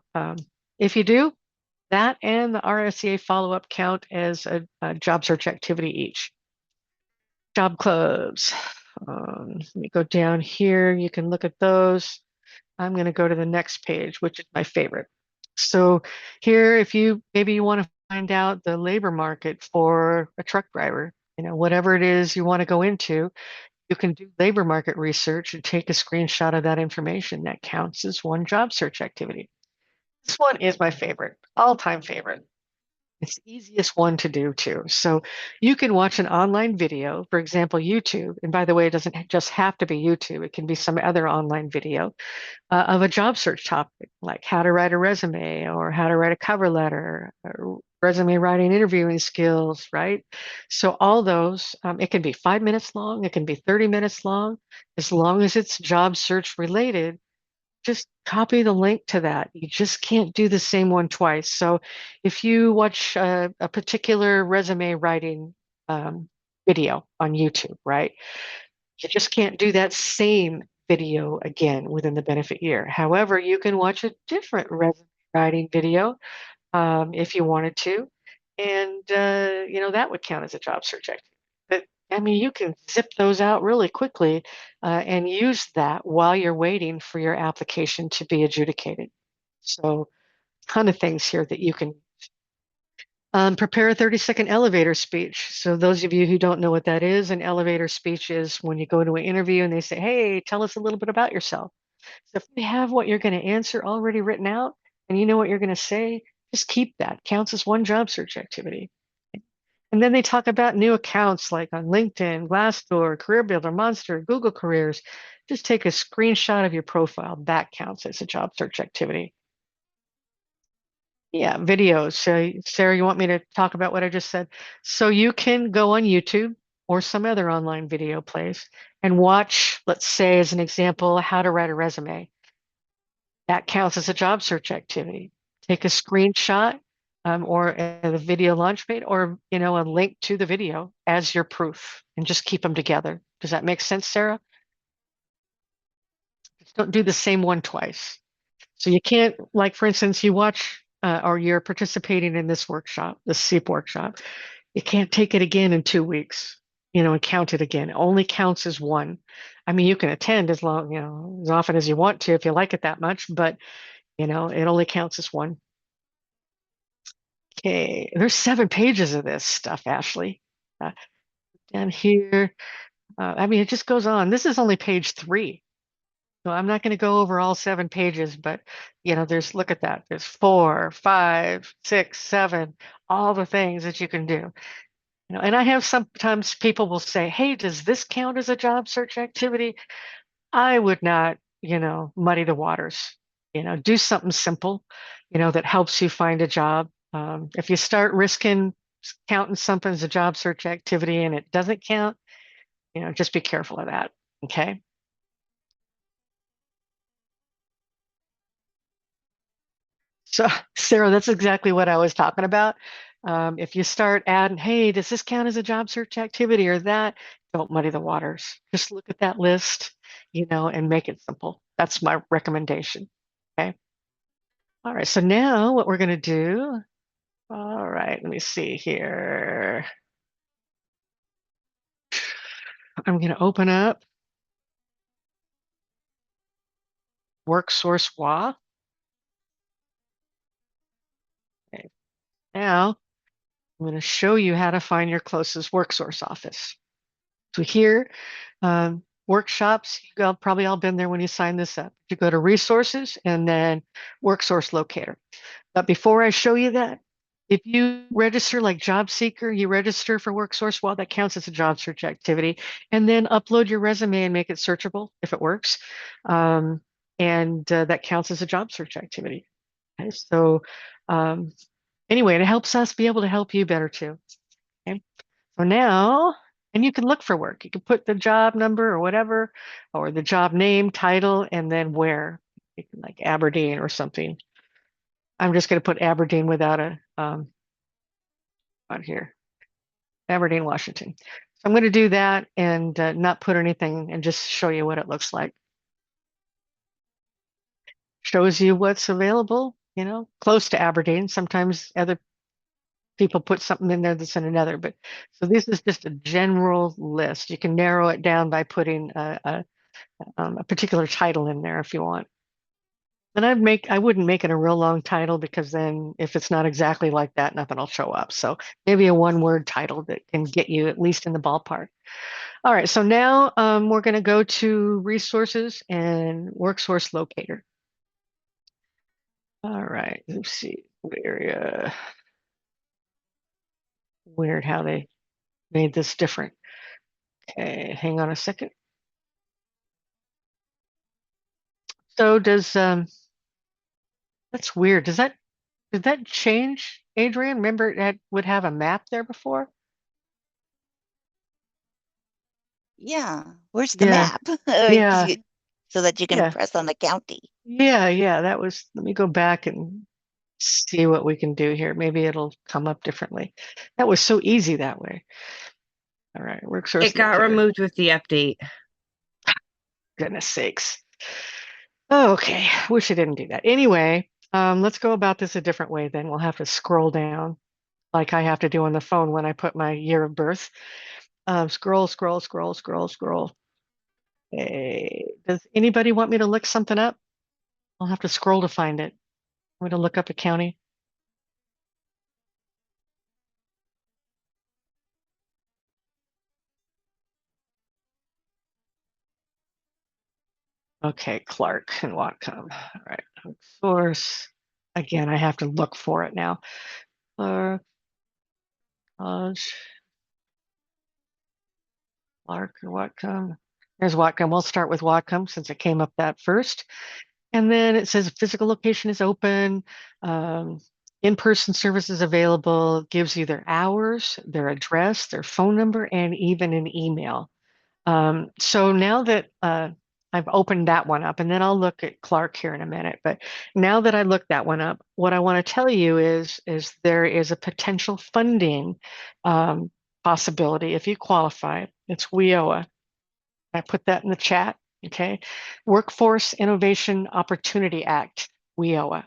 if you do, that and the RSEA follow-up count as a job search activity each. Job clubs. Let me go down here. You can look at those. I'm going to go to the next page, which is my favorite. So here, if maybe you want to find out the labor market for a truck driver, whatever it is you want to go into, you can do labor market research and take a screenshot of that information. That counts as one job search activity. This one is my favorite, all-time favorite. It's the easiest one to do too. So you can watch an online video, for example, YouTube. And by the way, it doesn't just have to be YouTube. It can be some other online video of a job search topic, like how to write a resume or how to write a cover letter, or resume writing, interviewing skills, right? So all those, it can be 5 minutes long. It can be 30 minutes long, as long as it's job search related. Just copy the link to that. You just can't do the same one twice. So if you watch a particular resume writing um, video on YouTube, right? You just can't do that same video again within the benefit year. However, you can watch a different resume writing video if you wanted to, and that would count as a job search activity. But I mean, you can zip those out really quickly and use that while you're waiting for your application to be adjudicated. So, ton of things here that you can prepare a 30-second elevator speech. So, those of you who don't know what that is, an elevator speech is when you go to an interview and they say, "Hey, tell us a little bit about yourself." So if you have what you're going to answer already written out and you know what you're going to say, just keep that. Counts as one job search activity. And then they talk about new accounts like on LinkedIn, Glassdoor, CareerBuilder, Monster, Google Careers. Just take a screenshot of your profile. That counts as a job search activity. Yeah, videos. So, Sarah, you want me to talk about what I just said? So you can go on YouTube or some other online video place and watch, let's say, as an example, how to write a resume. That counts as a job search activity. Take a screenshot or the video launchpad or a link to the video as your proof and just keep them together. Does that make sense, Sarah? Just don't do the same one twice. So you can't, like for instance, you watch or you're participating in this workshop, the SEEP workshop. You can't take it again in 2 weeks, and count it again. It only counts as one. I mean, you can attend as long, as often as you want to if you like it that much, but it only counts as one. Okay, there's 7 pages of this stuff, Ashley. Uh, Down here, I mean, it just goes on. This is only page 3. So I'm not going to go over all 7 pages, but look at that. There's 4, 5, 6, 7, all the things that you can do. And I have sometimes people will say, "Hey, does this count as a job search activity?" I would not, muddy the waters. Do something simple, that helps you find a job. If you start risking counting something as a job search activity and it doesn't count, just be careful of that. Okay. So, Sarah, that's exactly what I was talking about. If you start adding, "Hey, does this count as a job search activity or that?" Don't muddy the waters. Just look at that list, and make it simple. That's my recommendation. Okay. All right. So now what we're going to do, all right, let me see here. I'm going to open up worksource WA. Okay. Now I'm going to show you how to find your closest worksource office. So here, workshops, you all probably all been there when you sign this up. You go to resources and then worksource locator. But before I show you that, if you register like job seeker, you register for WorkSource, well, that counts as a job search activity, and then upload your resume and make it searchable if it works. Um, and that counts as a job search activity. Okay, so um, anyway, it helps us be able to help you better too. Okay, so now, and you can look for work. You can put the job number or whatever, or the job name, title, and then where. You can like Aberdeen or something. I'm just going to put Aberdeen without a on here, Aberdeen, Washington. So I'm going to do that and not put anything and just show you what it looks like. Shows you what's available, close to Aberdeen. Sometimes other people put something in there that's in another, but so this is just a general list. You can narrow it down by putting a particular title in there if you want. And I wouldn't make it a real long title because then if it's not exactly like that, nothing will show up. So maybe a one-word title that can get you at least in the ballpark. All right, so now we're going to go to resources and worksource locator. All right, let's see where weird how they made this different. Okay, hang on a second. So that's weird. Did that change, Adrian? Remember it would have a map there before? Yeah. Where's the Yeah, map? yeah, So that you can yeah, press on the county. yeah. That was, let me go back and see what we can do here. Maybe it'll come up differently. That was so easy that way. All right, It worksource got locator. removed with the update. Goodness sakes. Okay, wish I didn't do that. Anyway, let's go about this a different way then. We'll have to scroll down like I have to do on the phone when I put my year of birth. Scroll, scroll, scroll, scroll, scroll. Hey, does anybody want me to look something up? I'll have to scroll to find it. I'm going to look up a county. Okay, Clark and Whatcom. All right, source. Again, I have to look for it now. Clark, College, Clark or Whatcom. There's Whatcom. We'll start with Whatcom since it came up that first. And then it says physical location is open, um, in-person services available, gives you their hours, their address, their phone number, and even an email. So now that I've opened that one up, and then I'll look at Clark here in a minute. But now that I looked that one up, what I want to tell you is there is a potential funding possibility if you qualify. It's WIOA. I put that in the chat. Okay. Workforce Innovation Opportunity Act, WIOA.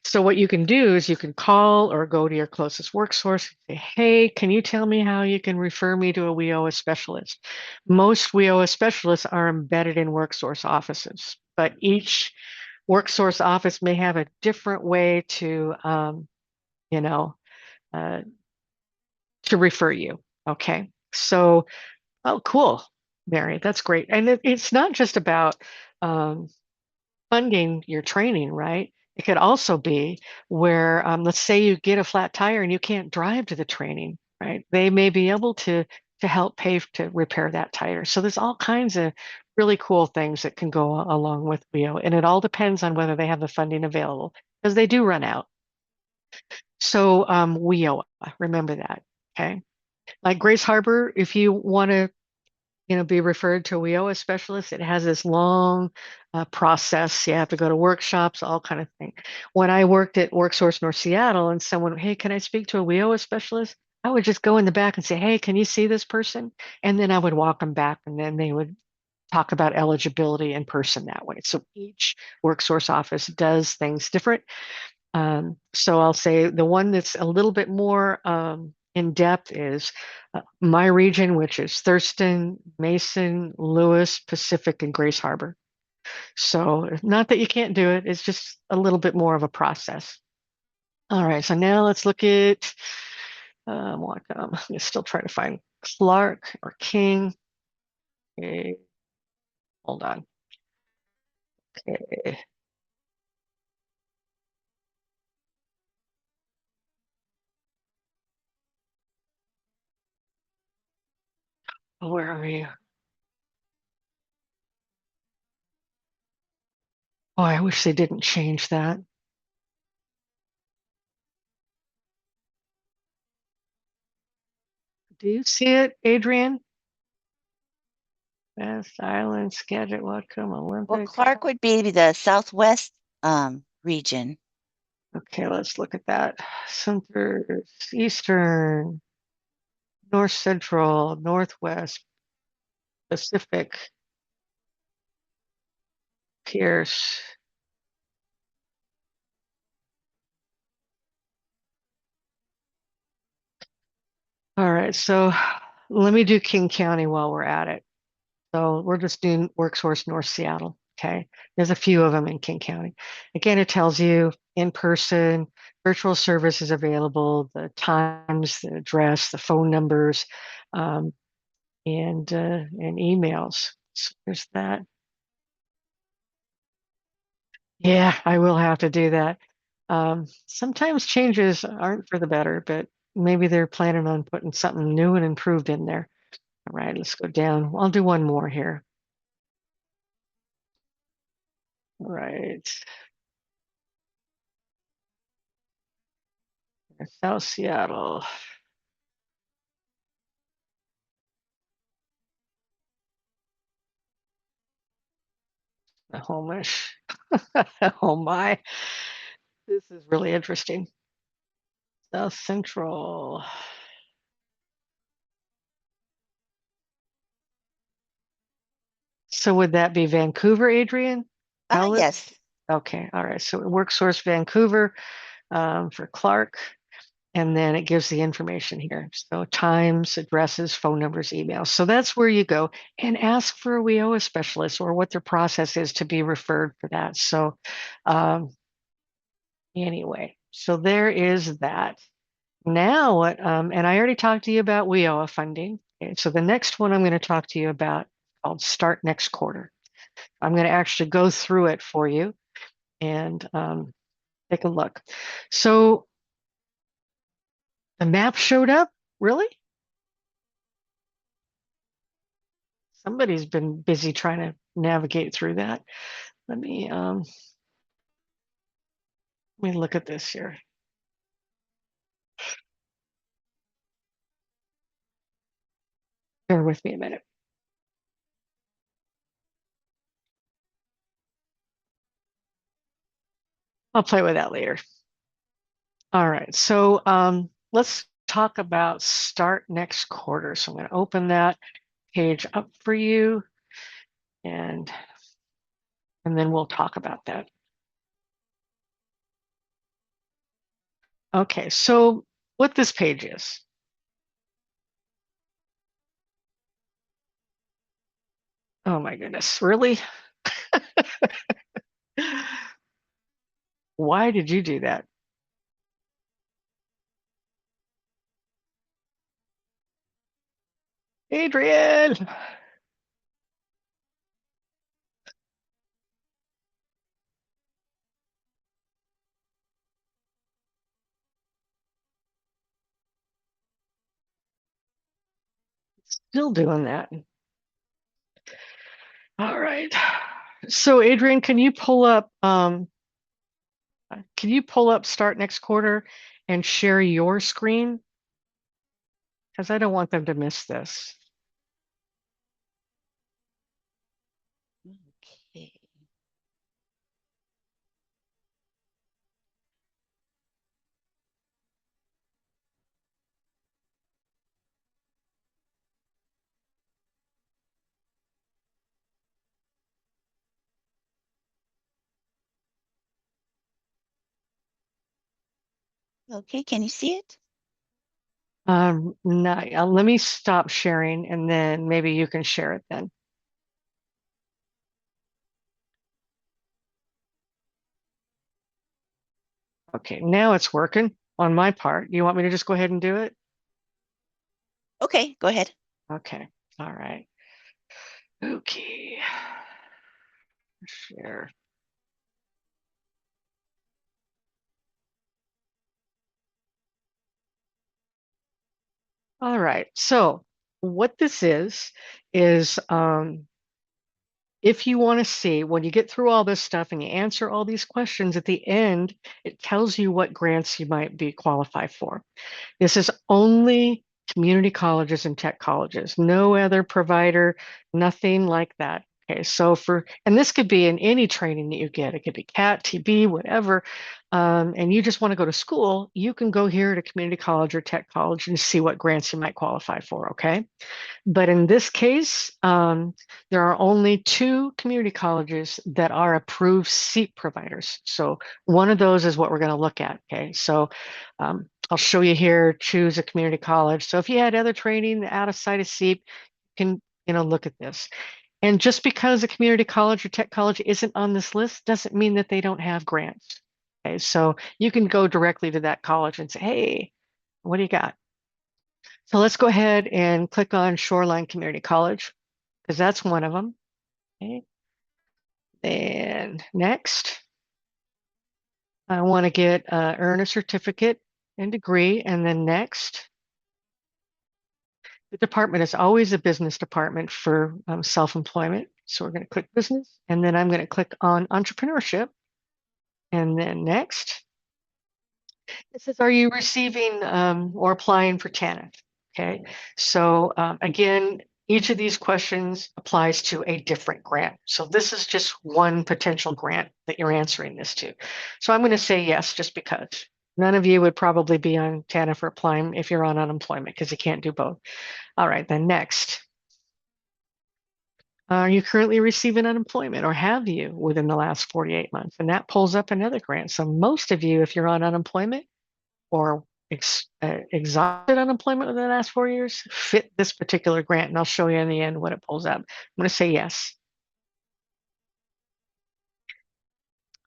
So what you can do is you can call or go to your closest work source and say, hey, can you tell me how you can refer me to a WIOA specialist? Most WIOA specialists are embedded in WorkSource offices, but each WorkSource office may have a different way you know, uh, to refer you. Okay. So, oh, cool, Mary, that's great. And it's not just about um, funding your training, right? It could also be where, let's say you get a flat tire and you can't drive to the training, right? They may be able to help pay to repair that tire. So there's all kinds of really cool things that can go along with WIO, and it all depends on whether they have the funding available because they do run out. So WIO, remember that, okay? Like Grace Harbor, if you want to be referred to a WIOA specialist. It has this long process. You have to go to workshops, all kind of thing. When I worked at WorkSource North Seattle and someone, hey, can I speak to a WIOA specialist? I would just go in the back and say, hey, can you see this person? And then I would walk them back and then they would talk about eligibility in person that way. So each WorkSource office does things different. So I'll say the one that's a little bit more in depth is my region, which is Thurston, Mason, Lewis, Pacific, and Grace Harbor. So not that you can't do it, it's just a little bit more of a process. All right, so now let's look at I'm still trying to find Clark or King. Okay, hold on. Okay, where are you? Oh, I wish they didn't change that. Do you see it, Adrian? Best Island, Skagit, Whatcom, Well, Olympic. Clark would be the southwest region. Okay, let's look at that. Center, Eastern, North Central, Northwest, Pacific, Pierce. All right, so let me do King County while we're at it. So we're just doing WorkSource North Seattle. Okay. There's a few of them in King County. Again, it tells you in person, virtual service is available, the times, the address, the phone numbers, um, and emails. So there's that. Yeah, I will have to do that. Sometimes changes aren't for the better, but maybe they're planning on putting something new and improved in there. All right, let's go down. I'll do one more here. All right. South Seattle. Homish. Oh my. This is really interesting. South Central. So would that be Vancouver, Adrian? Howlett? Yes. Okay, all right. So WorkSource Vancouver for Clark, and then it gives the information here. So times, addresses, phone numbers, emails. So that's where you go and ask for a WIOA specialist or what their process is to be referred for that. So um, anyway, so there is that. Now, and I already talked to you about WIOA funding. Okay, so the next one I'm going to talk to you about called Start Next Quarter. I'm going to actually go through it for you and take a look. So the map showed up, really? Somebody's been busy trying to navigate through that. Let me um, let me look at this here. Bear with me a minute. I'll play with that later. All right, so let's talk about Start Next Quarter. So I'm going to open that page up for you, and and then we'll talk about that. Okay, so what this page is. Oh my goodness, really? Why did you do that? Adrian, still doing that. All right. So Adrian, can you pull up Start Next Quarter and share your screen? Because I don't want them to miss this. Okay. Okay, can you see it? No, let me stop sharing and then maybe you can share it then. Okay, now it's working on my part. You want me to just go ahead and do it? Okay, go ahead. Okay, all right. Okay, share. All right, so what this is if you want to see when you get through all this stuff and you answer all these questions at the end, it tells you what grants you might be qualified for. This is only community colleges and tech colleges, no other provider, nothing like that. Okay, so and this could be in any training that you get. It could be CAT, TB, whatever. And you just want to go to school, you can go here to community college or tech college and see what grants you might qualify for, okay? But in this case, there are only two community colleges that are approved seat providers. So one of those is what we're going to look at. Okay, so I'll show you here, choose a community college. So if you had other training out of sight of SEEP, you can look at this. And just because a community college or tech college isn't on this list doesn't mean that they don't have grants. Okay, so you can go directly to that college and say, hey, what do you got? So let's go ahead and click on Shoreline Community College because that's one of them. Okay. And next, I want to get earn a certificate and degree. And then next, the department is always a business department for self-employment. So we're going to click business, and then I'm going to click on entrepreneurship. And then next, it says, are you receiving or applying for TANF? Okay, so again, each of these questions applies to a different grant. So this is just one potential grant that you're answering this to. So I'm going to say yes, just because. None of you would probably be on TANF or applying if you're on unemployment because you can't do both. All right, then next. Are you currently receiving unemployment or have you within the last 48 months? And that pulls up another grant. So most of you, if you're on unemployment, or exhausted unemployment within the last 4 years fit this particular grant. And I'll show you in the end what it pulls up. I'm going to say yes.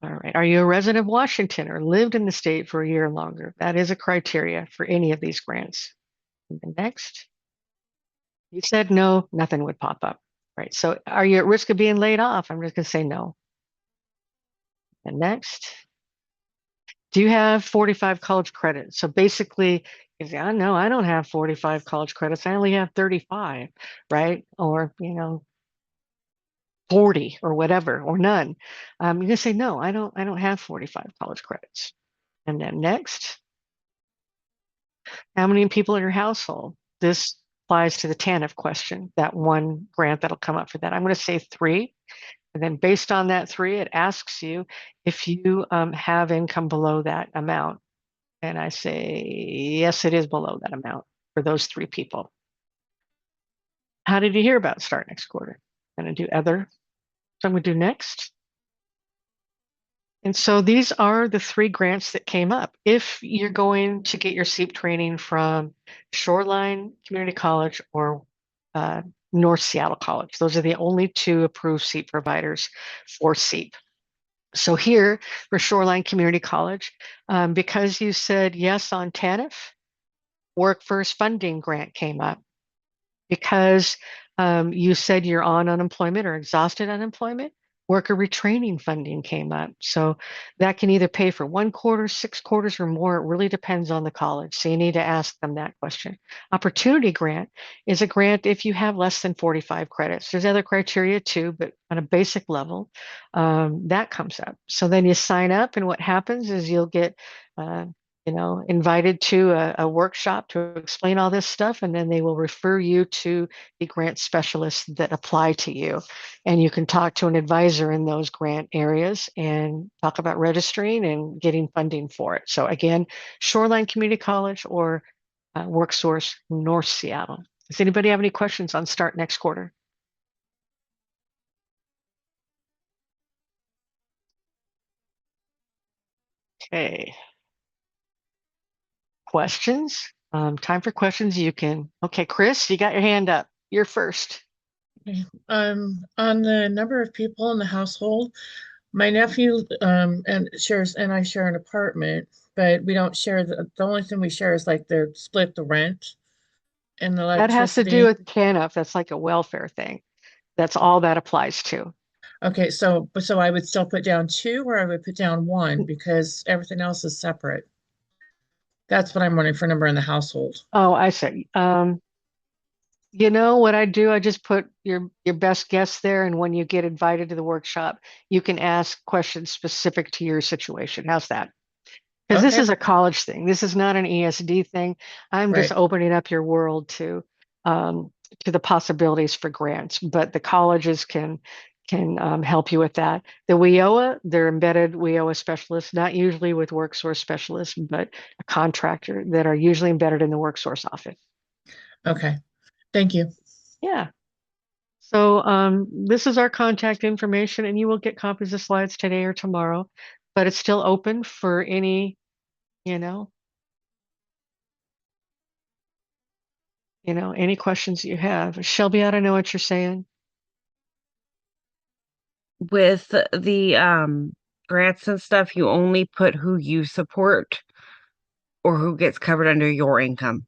All right. Are you a resident of Washington or lived in the state for a year or longer? That is a criteria for any of these grants. And then next, you said no, nothing would pop up. Right. So are you at risk of being laid off? I'm just going to say no. And next, do you have 45 college credits? So basically, you say, oh, no, I don't have 45 college credits. I only have 35, right? Or, 40 or whatever, or none. You're gonna say, no, I don't have 45 college credits. And then next, how many people in your household? This applies to the TANF question, that one grant that'll come up for that. I'm going to say 3. And then based on that 3, it asks you if you have income below that amount. And I say, yes, it is below that amount for those 3 people. How did you hear about Start Next Quarter? I'm going to do other. So I'm going to do next. And so these are the 3 grants that came up. If you're going to get your SEEP training from Shoreline Community College or North Seattle College, those are the only 2 approved SEEP providers for SEEP. So here for Shoreline Community College, because you said yes on TANF, Workforce Funding Grant came up. Because you said you're on unemployment or exhausted unemployment, worker retraining funding came up. So that can either pay for 1 quarter, 6 quarters, or more. It really depends on the college. So you need to ask them that question. Opportunity grant is a grant if you have less than 45 credits. There's other criteria too, but on a basic level, that comes up. So then you sign up, and what happens is you'll get invited to a workshop to explain all this stuff, and then they will refer you to the grant specialists that apply to you. And you can talk to an advisor in those grant areas and talk about registering and getting funding for it. So again, Shoreline Community College or WorkSource North Seattle. Does anybody have any questions on Start Next Quarter? Okay. Questions? Time for questions. You can. Okay, Chris, you got your hand up. You're first. Okay. On the number of people in the household, My nephew and shares and I share an apartment, but we don't share the only thing we share is like they're split the rent and the That has to do electricity. with TANF. That's like a welfare thing. That's all that applies to. Okay, so I would still put down two or I would put down one because everything else is separate. That's what I'm running for number in the household. Oh, I see. You know what I do? I just put your best guess there, and when you get invited to the workshop, you can ask questions specific to your situation. How's that? Because this Okay, is a college thing. This is not an ESD thing. I'm just right. opening up your world um, to the possibilities for grants. But the colleges can help you with that. The WIOA, they're embedded WIOA specialists, not usually with worksource specialists, but a contractor that are usually embedded in the worksource office. Okay. Thank you. Yeah. So this is our contact information, and you will get copies of slides today or tomorrow, but it's still open for any, you know, any questions you have. Shelby, I don't know what you're saying. With the grants and stuff, you only put who you support or who gets covered under your income,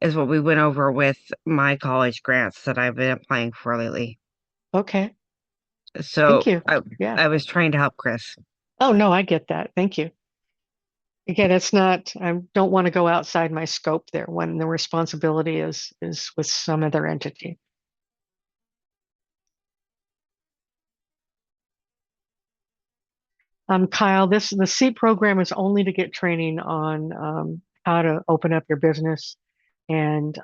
is what we went over with my college grants that I've been applying for lately. Okay. Thank So you. Yeah. I was trying to help Chris. Oh, no, I get that. Thank you. Again, it's not, I don't want to go outside my scope there when the responsibility is with some other entity. Kyle, the SEAT program is only to get training on how to open up your business and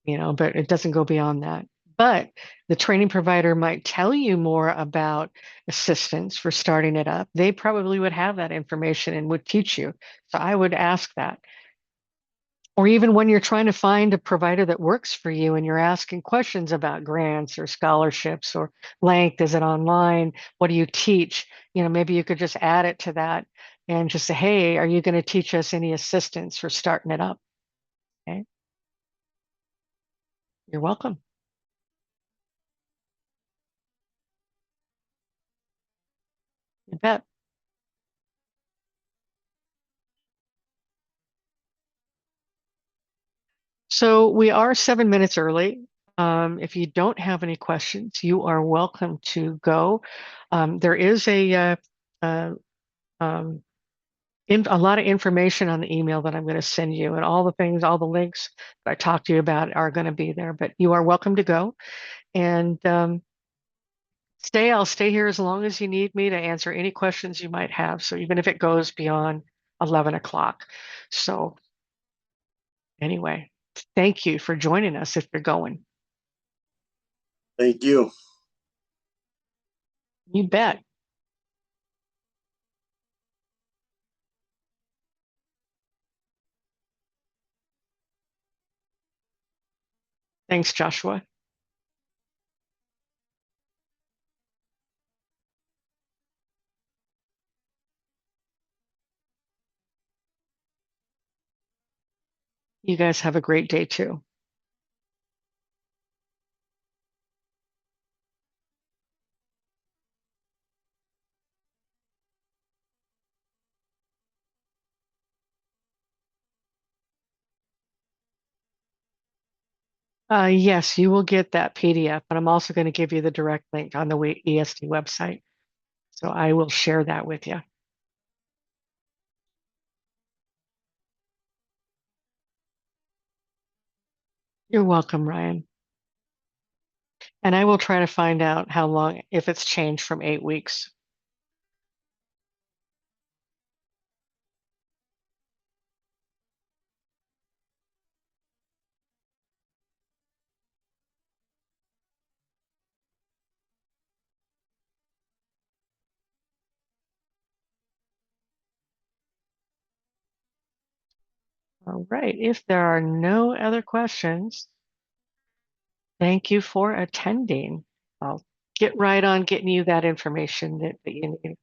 but it doesn't go beyond that. But the training provider might tell you more about assistance for starting it up. They probably would have that information and would teach you. So I would ask that. Or even when you're trying to find a provider that works for you and you're asking questions about grants or scholarships or length, is it online? What do you teach? Maybe you could just add it to that and just say, hey, are you going to teach us any assistance for starting it up? Okay, you're welcome. You bet. So we are 7 minutes early. If you don't have any questions, you are welcome to go. There is uh, um, a lot of information on the email that I'm going to send you, and all the things, all the links that I talked to you about are going to be there. But you are welcome to go and stay. I'll stay here as long as you need me to answer any questions you might have. So even if it goes beyond 11 o'clock. So anyway, thank you for joining us if you're going. Thank you. You bet. Thanks, Joshua. You guys have a great day too. Yes, you will get that PDF, but I'm also going to give you the direct link on the ESD website. So I will share that with you. You're welcome, Ryan. And I will try to find out how long, if it's changed from 8 weeks. All right, if there are no other questions, thank you for attending. I'll get right on getting you that information that you need.